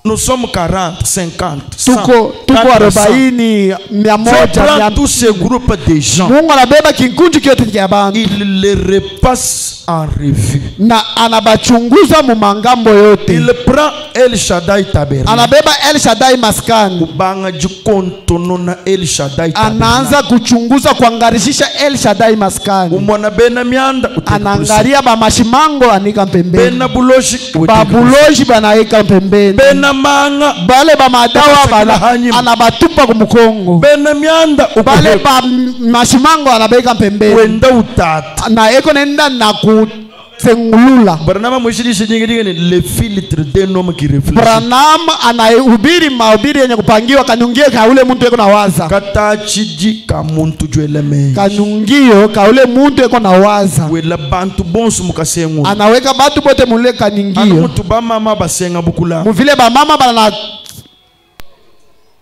Nous sommes 40, 50, 100, Tuko 400. 40, 100, Dieu prend tous ces groupes de gens. Mungu anabeba kikunji kyote kya bantu Il les repasse en revue. na anabachunguza mu mangambo yote. Il prend El Shaddai Tabernacle. Anabeba El Shaddai maskani, Kubanga jikontono na El Shaddai Tabernacle. anaanza kuchunguza kuangarishisha El Shaddai maskani. Umona bena mianda Anaangalia ba mashimango anika pembeni, bena buloshi babuloji banaika pembeni, bena manga bale ba madawa bana hanyima. anabatupa kumukongo, bena mianda bale ba mashimango anabeka pembeni, wenda utata. na eko nenda na kutsengulula. Barnama mwishidishi nyingine ni le filtre d'un homme qui réfléchit. Branham anahubiri mahubiri yenye kupangiwa kanyungie ka ule muntu eko na waza, Kata chiji ka muntu jwele me. kanyungio ka ule muntu eko na waza, Wela bantu bonsu mukasengu. anaweka batu bote mule Anu kanyungio mutu ba mama basenga bukula. muvile ba mama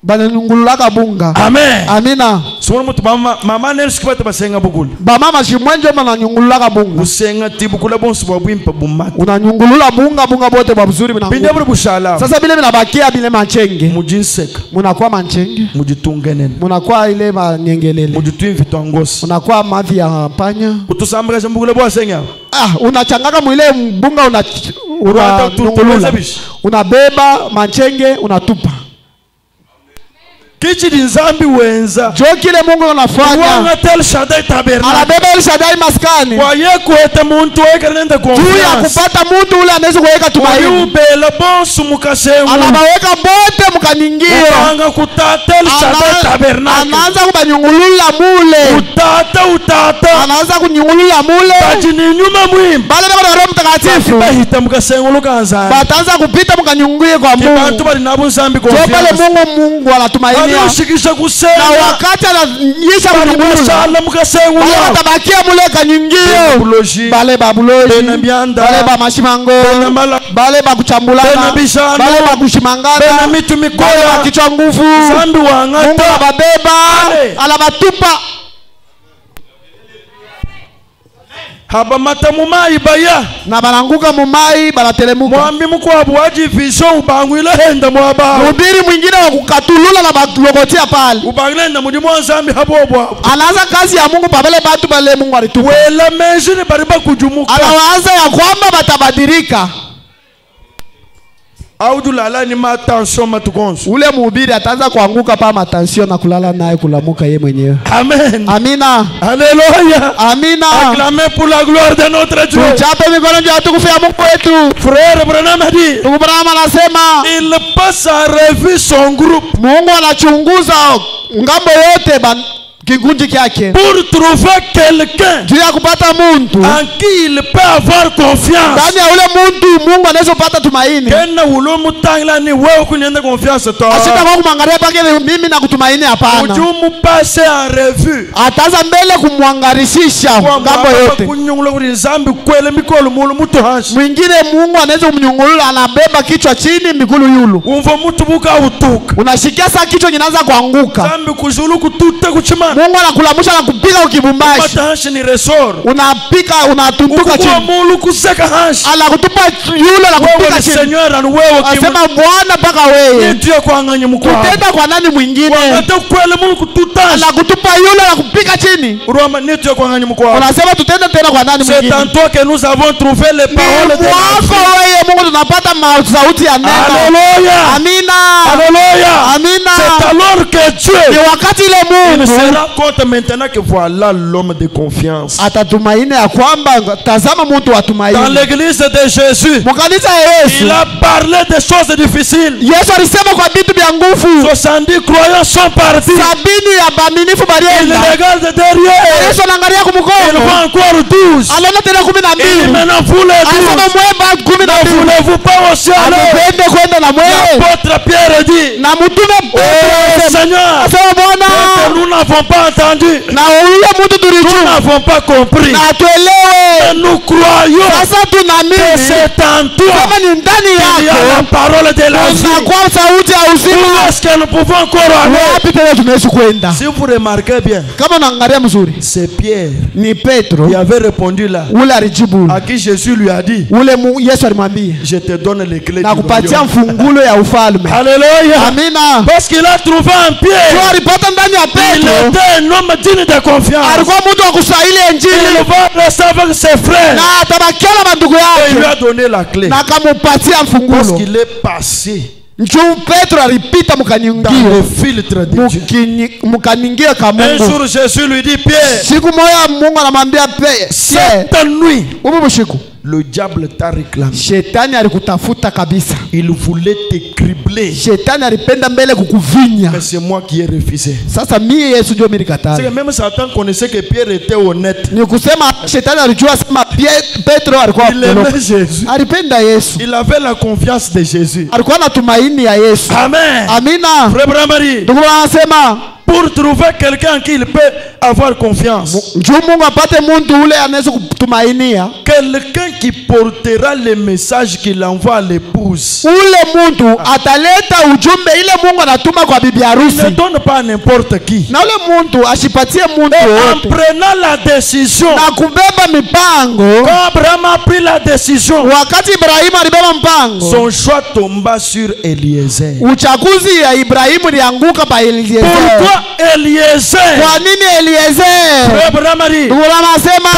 bananyungululaka bunga. Amen. Amina. Sumuna mutu ba mama nersi kibata basenga bukula. Ba mama shimwenjo bananyungululaka bunga. Usenga tibukula bonsu babwimpa bumata. Unanyungulula bunga bote bwa buzuri Binde bina. buri bushala. Sasa bile binabakia bile manchenge, Mujinseka. munakuwa manchenge, Mujitungenen. munakuwa ile manyengelele, Mujitwimvi twangosi. munakuwa mavi ya panya. Utusambaka shambukula bwasenga. Unachangaka mwile mbunga unanyungulula, unabeba manchenge unatupa. Kichi nzambi wenza. Jo kile Mungu anafanya, Wanga tel Shaddai Tabernacle. anabeba El Shaddai maskani Kwa ye kueta muntu weka nenda juu ya confiance. kupata muntu ule anaweza kuweka tumaini, Wayubela bonsu mukasengu. anabaweka bote mkaningio, Wanga kutata El Shaddai Tabernacle. anaanza kubanyungulula mule, Utata. anaanza kunyungulula mule. Tajini nyuma mwimba. Bale bako na Roho Mtakatifu Bahita mukasengu lukanza. bataanza kupita mkanyungie kwa Kibantu Mungu. bali nabo nzambi Jo pale confiance. Mungu anatumainia, Ushikisha na kusenga. wakati ananyisha kunyungulula Bashala mukasengu. bale watabakia mule kanyungio, Buloji. bale babuloji, Bena mianda. bale ba mashimango, Bena mala. bale ba kuchambulana, Bena bishano. bale ba Bena kushimangana, mitu bale mikola. ba kichwa nguvu. Zambi Mungu wangata. anababeba, Ale. anabatupa, Haba matamu mai baya. na bananguka mumai, banatelemuka. Mwambi mukwabu wajivisho ubangwile henda mwaba. Mhubiri mwingine wa kukatulula na bakulokotia pale, Ubangwile henda mudimu nzambi habobwa. anaanza kazi ya Mungu pabele batu bale Mungu alitupa. Wela menjini bariba kujumuka. Anawaanza ya kwamba batabadilika. audulala ni matension matukonso. Ule mhubiri ataanza kuanguka pa matension na kulala naye kulamuka yeye mwenyewe. Amen. Amina. Alléluia. Amina. Acclamez pour la gloire de notre Dieu. Tuchape mikono juu ya utukufu ya Mungu wetu. Frère Branham a dit, Ndugu Branham anasema il passe en revue son groupe Mungu anachunguza ngambo yote kikundi kyake pour trouver quelqu'un juu ya kupata muntu en qui il peut avoir confiance. ndani ya ule muntu Mungu anaweza kupata tumaini. Kena ulomu tangla ni wewe kunyenda confiance to. Asita kwa kumwangalia pake mimi na kutumaini hapana. Ujumu passe en revue. Ataanza mbele kumwangarishisha ngambo yote. Kunyungula kuri zambi kwele mikolo mulu mutu hashi. Mwingine Mungu anaweza kumnyungulula anabeba kichwa chini migulu yulu. Umva mutu buka utuka. Unashikia saa kichwa kinaanza kuanguka. Zambi kujulu kutute kuchimana. Mungu anakulamusha na kupiga ukibumbashi. Mata hashi ni resort. Unapika unatunduka chini. Mulu kuseka hashi. Anakutupa yule na kupiga chini. Seigneur anu wewe asema Bwana paka wewe. Nitu ya kuanganya mkwa. Kutenda kwa nani mwingine? Wanata kwele mulu kututashi. Anakutupa yule na kupiga chini. Uroma nitu ya kuanganya mkwa. Unasema tutenda tena kwa nani mwingine? C'est en toi que nous avons trouvé les paroles de Dieu. Wewe Mungu tunapata sauti ya neno. Alléluia. Amina. Alléluia. Amina. C'est alors que Dieu ni wakati ile Mungu se rend compte maintenant que voilà l'homme de confiance. Atatumaini ya kwamba tazama mtu wa tumaini. Dans l'église de Jésus, mkanisa ya Yesu, il a parlé des choses difficiles. Yesu alisema kwa vitu vya nguvu. 70 croyants sont partis. 70 ya baaminifu balienda. Il regarde derrière. Yesu anaangalia kumkono. Il voit encore 12. Aliona tena 12. Et maintenant vous les 12. Asema mwemba 12. Ne voulez-vous pas aussi aller? Apende kwenda na mwewe. L'apôtre Pierre dit. Na mtume Seigneur. Asema Bwana. Nous n'avons pas entendu. Na ule mtu tulijua. Nous n'avons pas compris. Na tuelewe. Nous croyons. Sasa tunaamini. C'est en toi. Kama ni ndani yako. Il y a la parole de la vie. Na kwa sauti ya uzima. Où est-ce que nous pouvons encore aller? Wapi tena tunaweza kwenda? Si vous remarquez bien. Kama unaangalia mzuri. C'est Pierre. Ni Petro. Il avait répondu là. Ule alijibu. À qui Jésus lui a dit. Ule Yesu alimwambia. Je te donne les clés na du kupatia royaume. mfungulo ya ufalme. Alléluia. Amina. Parce qu'il a trouvé un Pierre. Kwa alipata ndani ya Il Petro. était un homme digne de confiance. Alikuwa mtu wa kustahili Il injili. va rester avec ses frères. Na atabakia na mandugu Et il lui yake. a donné la clé. Na akamupatia Parce mfungulo. qu'il est passé Njoo Petro alipita dans mkanyingio. le filtre de Dieu. Mkanyingio ka Un Mungu. jour Jésus lui dit, Pierre, Siku moja Mungu anamwambia Pierre, cette nuit, usiku le diable t'a réclamé. Shetani alikutafuta kabisa. Il voulait te cribler. Shetani alipenda mbele kukuvinya. Mais c'est moi qui ai refusé. Sasa mie Yesu ndio milikatana. C'est que même Satan connaissait que Pierre était honnête. Ni kusema Shetani alijua sema Petro alikuwa Il aimait Jésus. alipenda Yesu. Il avait la confiance de Jésus. Alikuwa na tumaini ya Yesu. Amen. Amina. Frère Bramari, Ndugu anasema pour trouver quelqu'un qui il peut avoir confiance. njoo Mungu apate mtu ule anaweza kutumainia. Quelqu'un qui portera le message qu'il envoie à l'épouse. Ule mtu ataleta ujumbe ile Mungu anatuma kwa bibi harusi. Ne donne pas n'importe qui. Na ule mtu ashipatie mtu En wote. prenant la décision. Na kubeba mipango. Quand Abraham a pris la décision, Wakati Ibrahimu alibeba mpango. son choix tomba sur Eliezer. Uchaguzi ya Ibrahimu ilianguka pa Eliezer. Pourquoi Eliezer? Kwa nini Eliezer? Abraham a dit, Ndugu anasema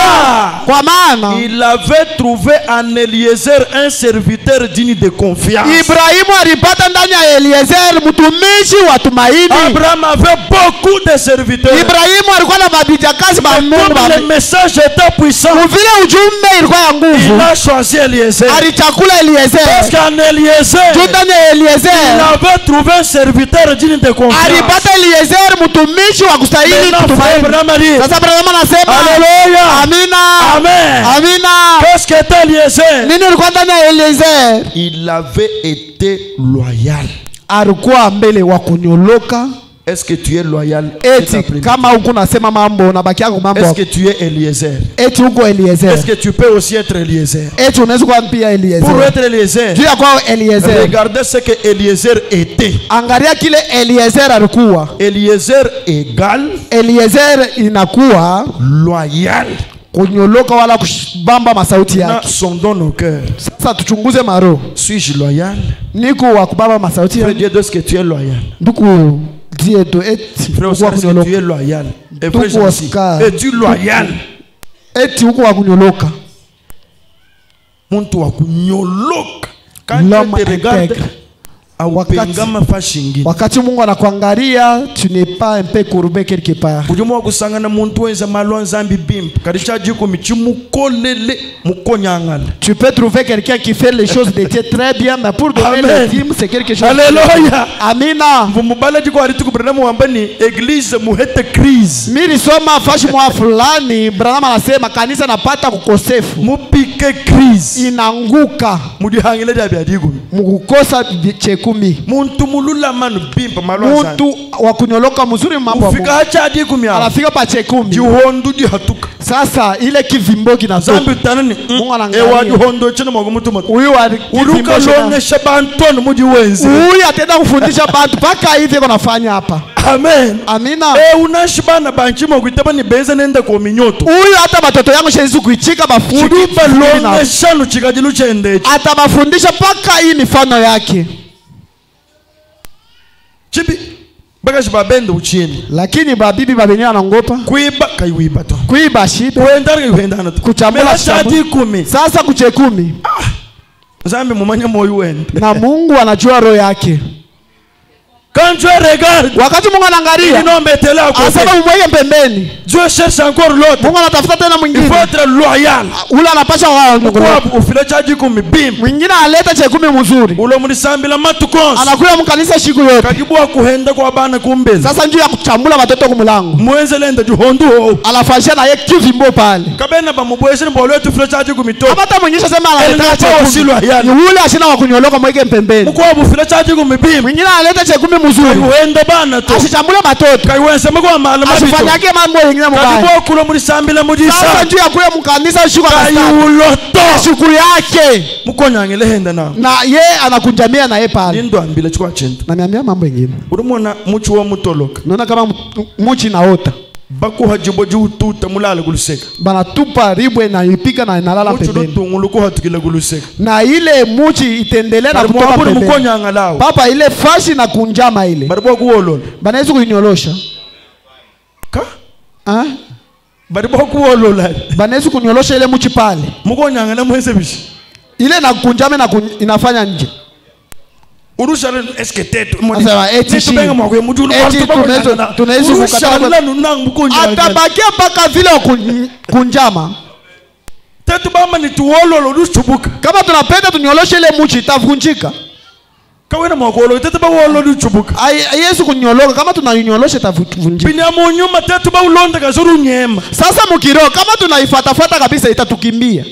kwa maana il avait trouvé en Eliezer un serviteur digne de confiance. Ibrahimu alipata ndani ya Eliezer mtumishi wa tumaini. Abraham avait beaucoup de serviteurs. Ibrahimu alikuwa na mabijakazi ba Mungu. Comme le message était puissant, Vile ujumbe ilikuwa ya il nguvu. a choisi Eliezer. Alichakula Parce Eliezer. qu'en Eliezer, Ndani ya il Eliezer avait trouvé un serviteur digne de confiance. alipata Eliezer mtumishi wa kustahili tumaini. Abraham a dit, Sasa Abrahamu anasema Alléluia. amina. Amen. Amina. Qu'est-ce qu'était Eliezer? Nini ilikuwa ndani ya Eliezer? Il avait été loyal. Alikuwa mbele wa kunyoloka. Est-ce que tu es loyal? Eti kama huko nasema mambo unabaki yako mambo. Est-ce que tu es Eliezer? Eti huko Eliezer. Est-ce que tu peux aussi être Eliezer? Eti unaweza kuwa pia Eliezer. Pour être Eliezer, Juu ya kwa Eliezer. regardez ce que Eliezer était. Angalia kile Eliezer alikuwa. Eliezer égal Eliezer inakuwa loyal. kunyoloka wala kubamba masauti yake. Sondons nos cœurs. Sasa tuchunguze maro. Suis-je loyal? Niko wa kubamba masauti Frère yake. Dieu, est-ce que tu es loyal? Ndugu dieto eti Frère, huko wa est-ce que kunyoloka. tu es loyal? Et Ndugu frère Jean-Cy, Oscar. es-tu loyal? Eti huko wa kunyoloka. Muntu wa kunyoloka. Quand l'homme Dieu te regarde, intègre. aupengama fashingi. Wakati Mungu anakuangalia, tu n'es pas un peu courbé quelque part. Ujumwa kusangana muntu wenza malwa nzambi bimp. Karisha jiko michimukolele mukonyangala. Tu peux trouver quelqu'un qui fait les choses de Dieu très bien, mais pour donner Amen. les dîmes, c'est quelque chose. Alléluia. Amina. Mvumubala jiko arituku Branham wambani église muhete crise. Milisoma fashi mwa fulani, Branham anasema kanisa napata kukosefu. Mupike crise. Inanguka. Mudihangile jabi adigu. Mukukosa chekumi. Muntu mulula manu bimpa malwa nzambi. Muntu wakunyoloka mzuri mambo ya Mungu. Ufika hacha adigu miya. Anafika pa chekumi. Jihondu jihatuka. Sasa ile kivimbo kinatoka. Zambi tanani. Mungu anaangalia. Ewa jihondu chene mwagomutu matu. Huyu wa Uruka lone shabanton muji wenzi. huyu atenda kufundisha bantu paka hivi konafanya hapa. Amen. Amina. Unashibana banchimo kuitaba ni beza nenda kwa minyoto. Huyu hata batoto yangu shaizu kuichika bafundi. Uruba lone shanu chikajilu chende. Atabafundisha paka hii mifano yake. Chibi baka shibabende uchini. Lakini babibi babenye anangopa. Kuiba kaiwiba to. Kuiba shida. Uendana to. Kuchambula shadi kumi. Sasa kuchekumi. Zambi mumanya moyo wende. Na Mungu anajua roho yake. Quand Dieu regarde, wakati Mungu anaangalia, asema umweke pembeni. Dieu cherche encore l'autre. Mungu anatafuta tena mwingine. Il faut être loyal. Ule anapasha ufile chaji kumibim. Mwingine aleta chekumi mzuri. Ule munisambila matukons. Anakuya mkanisa siku yote. Kagibua kuhenda kwa bana kumbezi. Sasa njoo ya kuchambula watoto kumulango. Mwenze lenda juhondu ho. Alafanyia na yeye kivimbo pale. Kabena ba mubweshe mbole tu file chaji kumito. Hata mwingine sema analeta chekumi. Yule ashina wa kunyoloka mweke pembeni. Mkwa ufile chaji kumibim. Mwingine aleta chekumi mzuri. Kuhenda bana tu. Asichambule watoto. Kaiwense mkwa mahala mabito. Asifanyake mambo mengine mbaya. Kagibua kulo munisambila mujisa. Sasa njoo ya kuya mkanisa siku kayuloto. Siku yake. Mukonyangele henda na. Na ye anakunjamia na ye pale. Ndo ambile chukua chento. Na niambia mambo mengine. Urumona muchu wa mutoloka. Naona kama muchi naota. Baku hajibo juu tuta mulala guluseka. Bana tupa ribwe na ipika na inalala pembeni. Muchu tunguluko hatukile guluseka. Na ile muchi itendelea na kutoka pembeni. Mukonyanga lao. Papa ile fashi na kunjama ile. Baribo kuololo. Bana yesu kunyolosha. Ka? Ah? Baribo kuolola. Bana yesu kunyolosha ile muchi pale. Mukonyanga na mweze bishi. Ile na kunjame na inafanya nje. Urusha eske tetu Sasa eti shi. Tunaweza kukatana. Atabakia paka vile kunjama. Tetu bama ni tuololo duchubuka. Kama tunapenda tunyoloshe ile muchi itavunjika. Kawena mwakolo tetu ba wololo duchubuka. Yesu kunyoloka kama tunanyolosha itavunjika. Binyamo nyuma tetu ba ulonda kazuru nyema. Sasa mukiro kama tunaifuatafuata kabisa itatukimbia.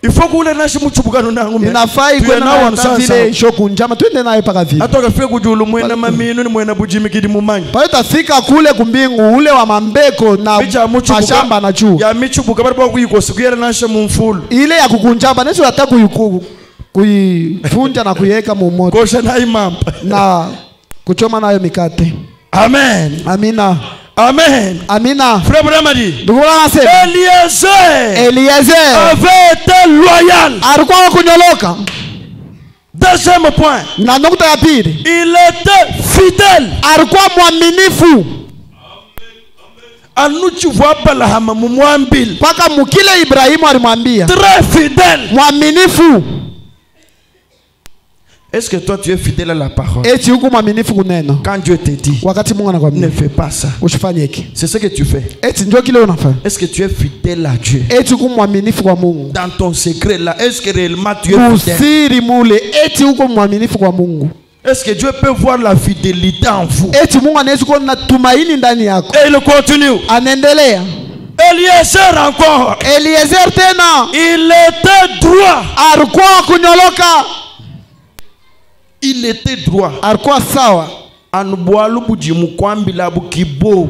Ifo kule nashi muchubukano nangu me. Inafai kwenda na vile shoku njama twende naye paka vile. Atoka fika kujulu mwena maminu ni mwena bujimi kidi mumanyi. Pale tafika kule kumbingu ule wa mambeko na mashamba na juu. Ya michubuka bado kuyikosa kuyera nasha mumfulu. Ile ya kukunjamba neso nataka kuifunja na kuiweka mumoto. Kosha na imampa. Na kuchoma nayo mikate. Amen. Amina. Amen. Amina. Frère Bramadi. Eliezer avait été loyal. Alikuwa kunyoloka. Deuxième point. Na nukta ya pili. Il était fidèle. Alikuwa mwaminifu. Anuchi Abraham mumwambili. Paka mukile Ibrahimu alimwambia. Très fidèle. Mwaminifu. Est-ce que toi tu es fidèle à la parole? Eti uko mwaminifu kuneno. Quand Dieu te dit, wakati Mungu anakuambia, ne fais pas ça. Usifanye hiki. C'est ce que tu fais. Eti ndio kile unafanya. Est-ce que tu es fidèle à Dieu? Eti uko mwaminifu kwa Mungu. Dans ton secret là, est-ce que réellement tu es fidèle? Usiri mule, eti uko mwaminifu kwa Mungu. Est-ce que Dieu peut voir la fidélité en vous? Eti Mungu anaweza kuona tumaini ndani yako. Et il continue. Anaendelea. Eliezer encore. Eliezer tena. Il était droit. Alikuwa kunyoloka. Il était droit. Alikuwa sawa. Anubwalu bujimu kwambila bukibobu.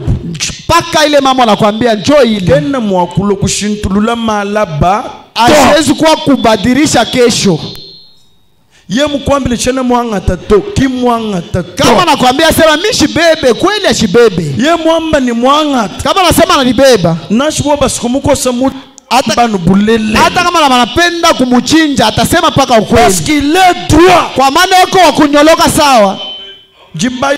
Paka ile mama anakuambia njoo ile. Tena mwakulo kushintulula malaba. Asiwezi kuwa kubadilisha kesho. Ye mkwambile chena mwanga tato. Ki mwanga tato. Kama anakuambia sema mishi bebe, kweli ashibebe. Ye mwamba ni mwanga. Kama anasema analibeba. Nashibo basikumuko samuti. Hata kama anapenda kumuchinja atasema paka ukweli. Parce qu'il est droit. Kwa maana yako wa kunyoloka sawa. jibayo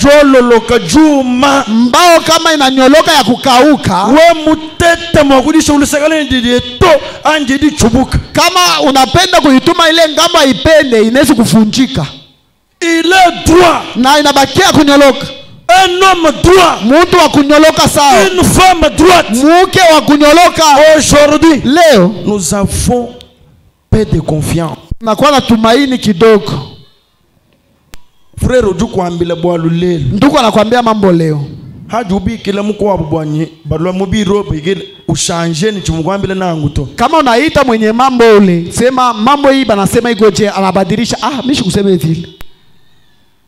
jololoka juma mbao kama inanyoloka ya kukauka, we mutete mwakudisha ulisakale ndiye to anje di chubuka. kama unapenda kuituma ile ngamba ipende inaweza kufunjika, Il est droit, na inabakia kunyoloka. un homme droit, Mtu wa kunyoloka sawa, une femme droite. mke wa kunyoloka. Aujourd'hui, Leo nous avons peu de confiance. nakuwa na tumaini kidogo. Frère ojuko ambile bwalu lelo. Ndugu anakuambia mambo leo, Hajubi kila mko wabwanyi balwa mubiro bigile ushanje ni chimugwambile nangu to. kama unaita mwenye mambo ule, sema mambo hii banasema ikoje, anabadilisha. Mishi kusema hivi.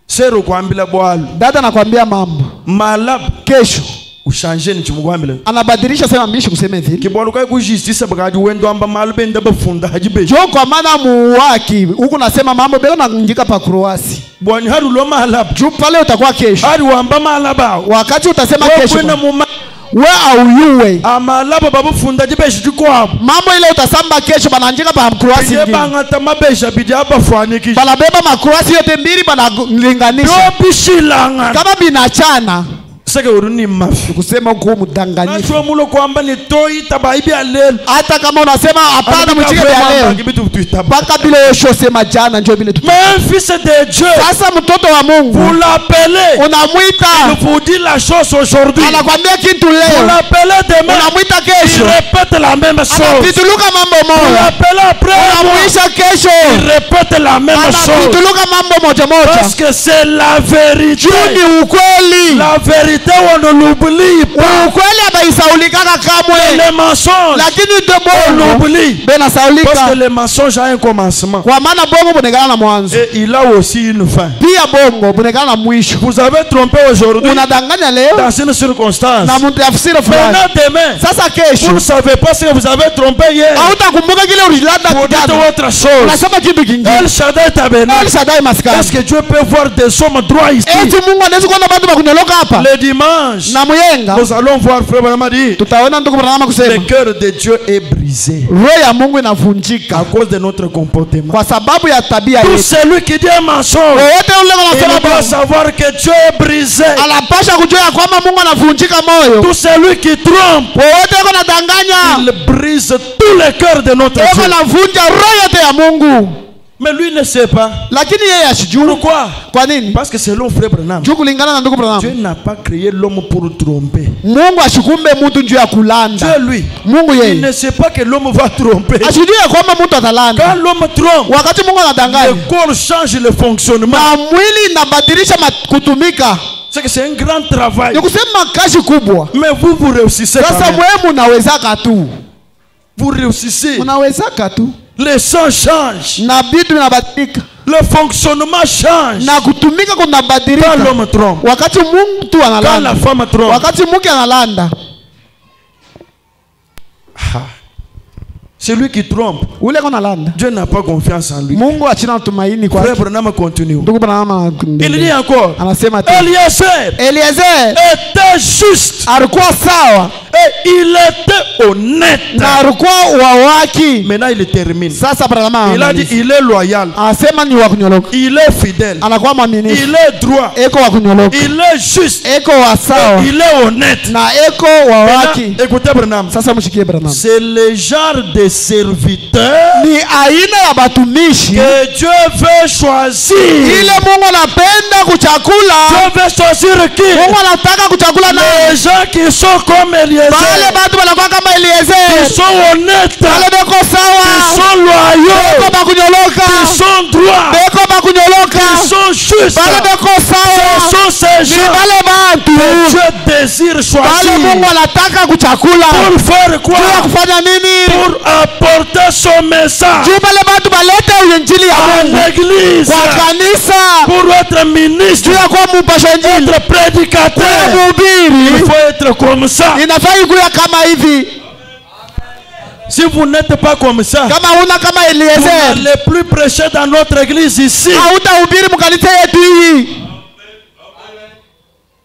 Sero kwambile bwalu. Dada nakwambia mambo Malab kesho, ushanje ni chimugwambile. anabadilisha, sema mishi kusema hivi. Kibwalu kai kujistisa bagaji wendo amba malube ndaba funda hajibe. Jo kwa maana muwaki huku nasema mambo bego na ngika pa Kroasi. Bwanyi haru lo malab. Juu pale utakuwa kesho. Haru wamba malaba. Wakati utasema kesho. Wena muma. We auyuwe. Amalaba babu funda jibe shijuko hapo. Mambo ile utasamba kesho bananjika pa Kroasi. Ye bangata mabesha bidi hapa fuaniki. Balabeba makroasi yote mbili banalinganisha. Yo bishilanga. Kama binachana. Sake uruni mafi. Kusema huko mdanganyifu. Nachwa mulo kwamba ni toi tabaibi alelo. Hata kama unasema hapana mchike ya leo. Baka bila yosho sema jana njoo vile tu. Mais fils de Dieu. Sasa mtoto wa Mungu. Vous l'appelez. Unamuita. Il vous dit la chose aujourd'hui. Anakwambia kitu Vous leo. l'appelez demain. Unamuita kesho. Il répète la même chose. Anapituluka mambo Vous moja. l'appelez après. Unamuisha kesho. Il répète la même chose. Anapituluka mambo moja moja. Parce que c'est la vérité. Ni ukweli. La vérité on ne l'oublie pas. Ukweli abaisaulikaka kamwe. Les mensonges. Lakini ndio On bongo. l'oublie. Bena saulika. Parce que les mensonges ont un commencement. Kwa maana bongo bonekana na mwanzo. Et il a aussi une fin. Pia bongo bonekana na mwisho. Vous avez trompé aujourd'hui. Unadanganya leo. Dans une circonstance. Na mtafsiri fulani. Maintenant demain. Sasa Vous kesho. ne savez pas ce que vous avez trompé hier. Hautakumbuka kile ulilanda Vous dites kujana. autre chose. Unasema kitu kingine. El Shaddai tabernacle. El Shaddai maskani. Est-ce que Dieu peut voir des hommes droits ici? Eti Mungu anaweza kuona watu wakunyoloka hapa. Le dimanche. Na muyenga. Nous allons voir frère Baramadi. Tutaona ndugu Branham kusema. Le cœur de Dieu est brisé. Roho ya Mungu inavunjika À cause de notre comportement. kwa sababu ya tabia Tout yetu. celui qui dit un mensonge. Wote ule Il wanasema doit savoir que Dieu est brisé. anapasha kujua ya kwamba Mungu anavunjika moyo. Tout celui qui trompe. Wote wako nadanganya. Il brise tous les cœurs de notre Wako Dieu. navunja roho yote ya Mungu. Mais lui ne sait pas. Lakini yeye asijui. Pourquoi? Kwa nini? Parce que selon frère Branham, Juu kulingana na ndugu Dieu Branham. n'a pas créé l'homme pour tromper. Mungu ashikumbe mtu njuu ya kulanda. Dieu lui, Mungu il yeye ne sait pas que l'homme va tromper. asijui ya kwamba mtu Quand atalanda. l'homme trompe, Wakati Mungu anadanganya, le corps change le fonctionnement. na mwili inabadilisha kutumika. C'est que c'est un grand travail. Ni kusema kazi kubwa. Mais vous réussissez quand Sasa même. mwe mnawezaka tu. Vous réussissez. Mnawezaka tu. Les sons changent. Na vitu vinabadilika. Le fonctionnement change. Na kutumika Quand kunabadilika. l'homme trompe. Wakati mtu Quand la analanda. femme trompe. Wakati mke analanda. Celui qui trompe, Ule kona landa. Dieu n'a pas confiance en lui. Mungu achina tumaini kwa. Frère Branham continue. Ndugu Branham Il dit encore, anasema tu. Eliezer Eliezer était juste alikuwa sawa et il était honnête. na alikuwa wa haki. Maintenant il termine. Sasa Branham Il a dit il est loyal, anasema ni wa kunyoloka. il est fidèle, Anakuwa mwaminifu. il est droit, Eko wa kunyoloka. il est juste, Eko wa sawa il est honnête. na eko wa haki. Maintenant, écoutez Branham. Sasa mshikie Branham. C'est le genre de serviteur Ni aina ya batumishi que Dieu veut choisir. ile Mungu anapenda kuchakula. Dieu veut choisir qui? Mungu anataka kuchakula na Les gens qui sont comme Eliezer, wale watu wanakuwa kama qui Eliezer. sont honnêtes, Wale beko qui sawa. sont loyaux, Beko bakunyoloka. qui sont droits, Beko bakunyoloka. qui sont justes. Wale beko Ce sawa. sont ces Ni gens wale que bantu. Dieu désire Wale Mungu choisir. anataka kuchakula. Pour faire quoi? Juu ya kufanya nini? Pour apporter son message Juu wale bantu balete uinjili ya à Mungu l'église, kwa kanisa. pour être ministre, Juu ya kuwa mpasha injili. être prédicateur. Il Mhubiri. faut être comme ça. Inafaa ikuwe kama hivi. Si vous n'êtes pas comme ça, Kama huna kama vous Eliezer, n'allez plus prêcher dans notre église ici. hautahubiri mkanisa yetu hii.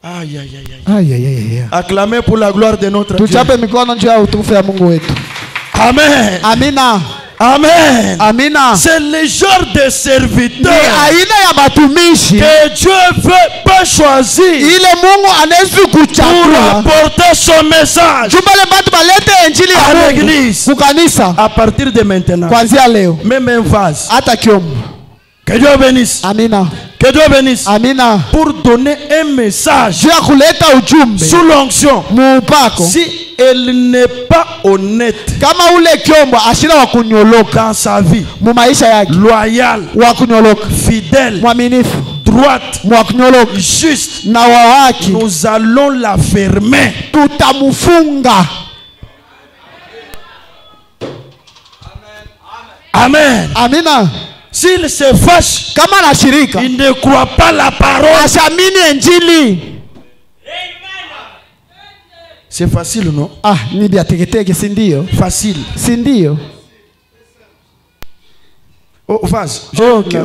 Aïe, aïe, aïe. Ay. Acclamez pour la gloire de notre Dieu. Tuchape mikono juu ya utukufu ya Mungu wetu. Amen. Amina. Amen. Amina. C'est le genre de Ni serviteur aina ya batumishi que Dieu veut pas choisir ile Mungu anaweza pour kuchagua apporter son message jubale batu balete injili à ya Mungu l'église. kukanisa À partir de maintenant, kuanzia leo, même un vase. hata kiombo. Que Dieu bénisse. Amina. Que Dieu bénisse. Amina. Pour donner un message Juu ya kuleta ujumbe sous l'onction. muupako, Si elle n'est pas honnête kama ule kiombo ashina wa kunyoloka dans sa vie, mu maisha yake, loyale, wa kunyoloka, fidèle, mwaminifu, droite, mwa kunyoloka juste, na wa haki, nous allons la fermer. tutamufunga. Amen. Amina. S'il se fâche, Kama na shirika il ne croit pas la parole. ashamini injili, C'est facile, non? ni bia teketeke, si ndio? Facile. Si ndio? Oh, vase. Okay.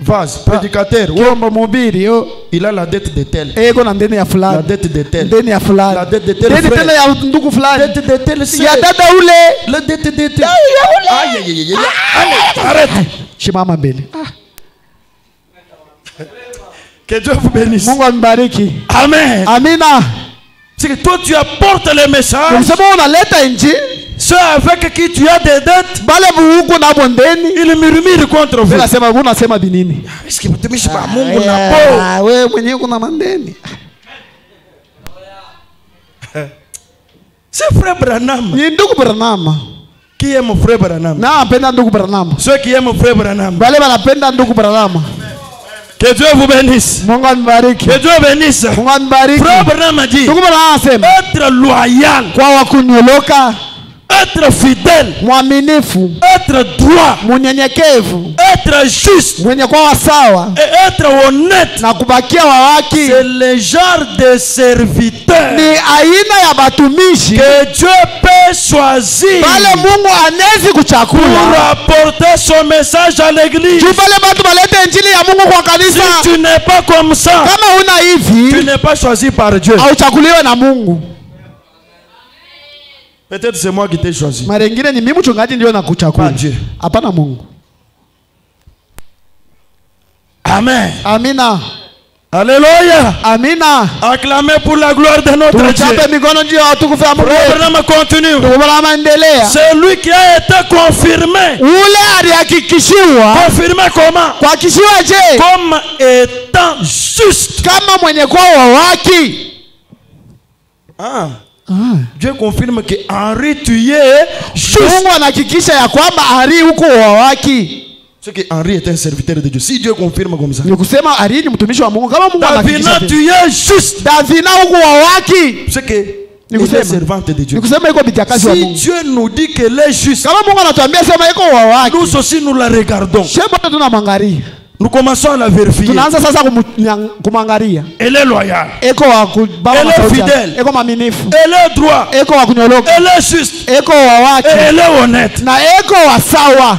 Vase, prédicateur. Oh, Kiombo mubiri il a la dette de tel. eko na ndeni ya La fulani, dette de tel. ndeni ya fulani, La dette de tel ndeni frère. tena ya ndugu fulani, Dette de tel sœur. ya dada ule. La dette de tel. Aïe, aïe, aïe, aïe. Allez, arrête. Shimama mbele. Que Dieu vous bénisse. Mungu ambariki. Amen. Amina. C'est que toi tu apportes le message. Ukisema unaleta injili, Ceux avec qui tu as des dettes, bale buhuku na bondeni, ils murmurent contre vous. unasema unasema binini? Est-ce que mtumishi wa Mungu na po? Wewe mwenyewe kuna mandeni. C'est frère Branham. Ni ndugu Branham. Qui est mon frère Branham? Na apenda ndugu Branham. Ceux qui aiment frère Branham. Bale banapenda ndugu Branham. Que Dieu vous bénisse. Mungu ambariki. Que Dieu bénisse. Mungu ambariki. Frère Branham a dit Ndugu Branham anasema être loyal, kwa wakunyoloka, être fidèle, mwaminifu, être droit, munyenyekevu, être juste mwenye kwa sawa et être honnête. na kubakia wa haki C'est le genre de serviteur ni aina ya batumishi que Dieu peut choisir bale Mungu anezi pour kuchakula apporter son message à l'église. juu bale batu balete injili ya Mungu kwa Si kanisa. tu n'es pas comme ça, Kama una tu hivi n'es pas choisi par Dieu. hauchakuliwe na Mungu. Peut-être c'est moi qui t'ai choisi. Mara ingine ni mimi mchungaji ndio nakuchakula, Pas Dieu. hapana Mungu. Amen. Amina. Alléluia. Amina. Acclamez pour la gloire de notre Dieu. Tuchape mikono juu ya utukufu wa Mungu wetu. Abraham continue. Ndugu Branham endelea. C'est lui qui a été confirmé. Ule alihakikishiwa. Confirmé comment? Kuhakikishiwa je? Comme étant juste. Kama mwenye kwa wa haki. Dieu confirme que Henri tu es juste. Mungu anahakikisha ya kwamba Ari huko wa haki. C'est que Henri est un serviteur de Dieu. Si Dieu confirme comme ça. Ni kusema Ari ni mtumishi wa Mungu. Kama Mungu Davina anahakikisha. tu es juste. Davina huko wa haki. C'est que Ni il est kusema. servante de Dieu. Ni kusema iko bitakazi wa Si Mungu. Dieu nous dit qu'elle est juste, Kama Mungu anatuambia sema iko wa haki. nous aussi nous la regardons. Shebo tunamwangalia. Nous commençons à la vérifier. Tunaanza sasa kumwangalia. Elle est loyale. Eko wa kubaba Elle est masauti. fidèle. Eko maminifu. Elle est droite. Eko wa kunyoloka. Elle est juste. Eko wa haki. Et elle est honnête. Na eko wa sawa.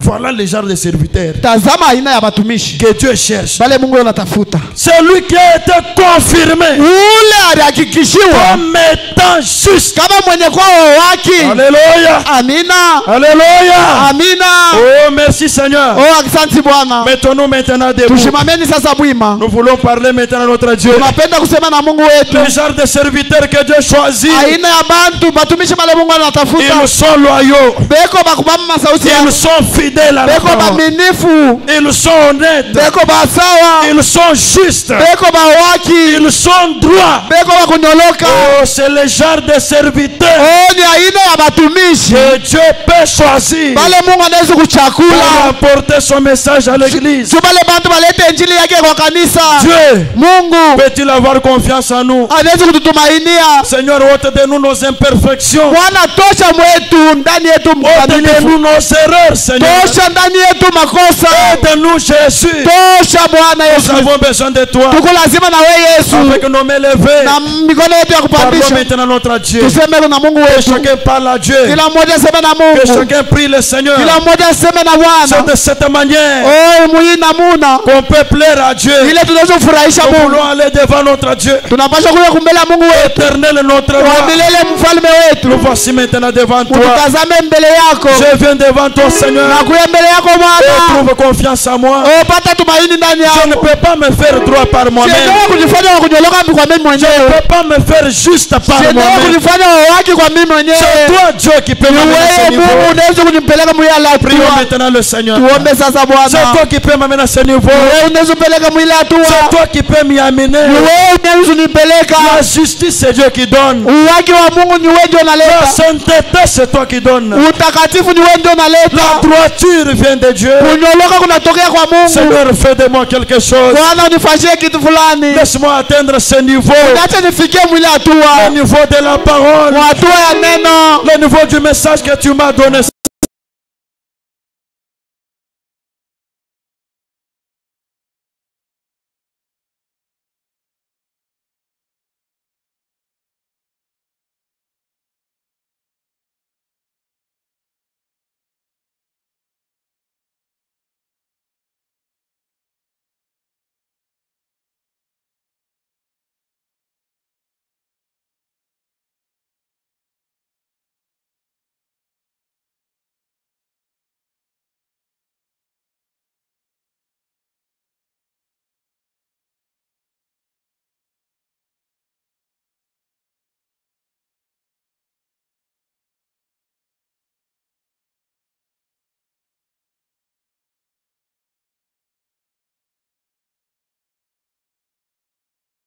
Voilà le genre de serviteur Tazama aina ya batumishi que Dieu cherche. bale Mungu anatafuta. C'est lui qui a été confirmé Ule alihakikishiwa comme étant juste. kama mwenye kwa wa haki. Alléluia. Amina. Alléluia. Amina. Oh, merci Seigneur. Oh, asante Bwana. Mettons-nous maintenant debout. Tushimameni sasa bwima. Nous voulons parler maintenant à notre Dieu. Tunapenda kusema na Mungu wetu. Le genre de serviteur que Dieu choisit. Aina ya bantu batumishi bale Mungu anatafuta. Ils sont loyaux. Beko bakubama masauti ya. Ils sont fidèles à la Beko parole. baminifu. Ils sont honnêtes. Beko basawa. Ils sont justes. Beko bawaki. Ils sont droits. Beko bakunyoloka. Oh, c'est le genre de serviteur Oh, ni aina ya batumishi que Dieu peut choisir bale Mungu anaweza pour kuchakula. apporter son message à l'église. Tu bale bantu balete injili yake kwa kanisa. Dieu Mungu peut-il avoir confiance en nous? anaweza kututumainia. Seigneur, ôte de nous nos imperfections. Bwana, tosha mwetu ndani yetu Ôte de mkamilifu. nous nos erreurs, Seigneur. Tosha ndani yetu makosa. Aide-nous, Jésus. Tosha Bwana Nous Yesu. avons besoin de toi. Tuko lazima na wewe Yesu. Avec nos mains levées, Na mikono yetu ya parlons kupandisha. maintenant à notre Dieu. Tuseme na Mungu Que wetu. chacun parle à Dieu. Kila mmoja aseme na Que Mungu. chacun prie le Seigneur. Kila mmoja aseme na C'est Bwana. de cette manière Oh, mwi namuna qu'on peut plaire à Dieu. ile tunaweza kufurahisha Nous Mungu. voulons aller devant notre Dieu. Tunapaswa kuja kumbele ya Mungu wetu. Éternel notre Wa roi. milele mfalme Nous wetu. voici maintenant devant toi. Utazame mbele yako. Je viens devant toi, Seigneur. Nakuya mbele yako Et Bwana. trouve confiance en moi. Oh, pata tumaini ndani Je ne yako. peux pas me faire droit par moi-même. Siendelee kujifanya wa kunyoloka kwa mimi Je mwenyewe. ne peux pas me faire juste par Siendelee moi-même. kujifanya wa haki kwa mimi mwenyewe. C'est toi, Dieu, qui peux Ni m'amener à ce wewe niveau. Mungu unaweza kunipeleka mwili ala Prions hatua. maintenant le Seigneur. Tuombe sasa C'est Bwana. toi qui peux m'amener à ce niveau. Wewe unaweza kupeleka mwili hatua. C'est toi qui peux m'y amener. Ni wewe unaweza kunipeleka. La justice, c'est Dieu qui donne. Uwaki wa Mungu ni wewe ndio La unaleta. sainteté, c'est toi qui donnes. Utakatifu ni wewe ndio La unaleta. droiture vient de Dieu. Kunyoloka kunatokea kwa Mungu. Seigneur, fais de moi quelque chose. Bwana unifanyie kitu fulani. Laisse-moi atteindre ce niveau. Acha nifikie mwili Le hatua. niveau de la parole. Hatua ya neno. Le niveau du message que tu m'as donné.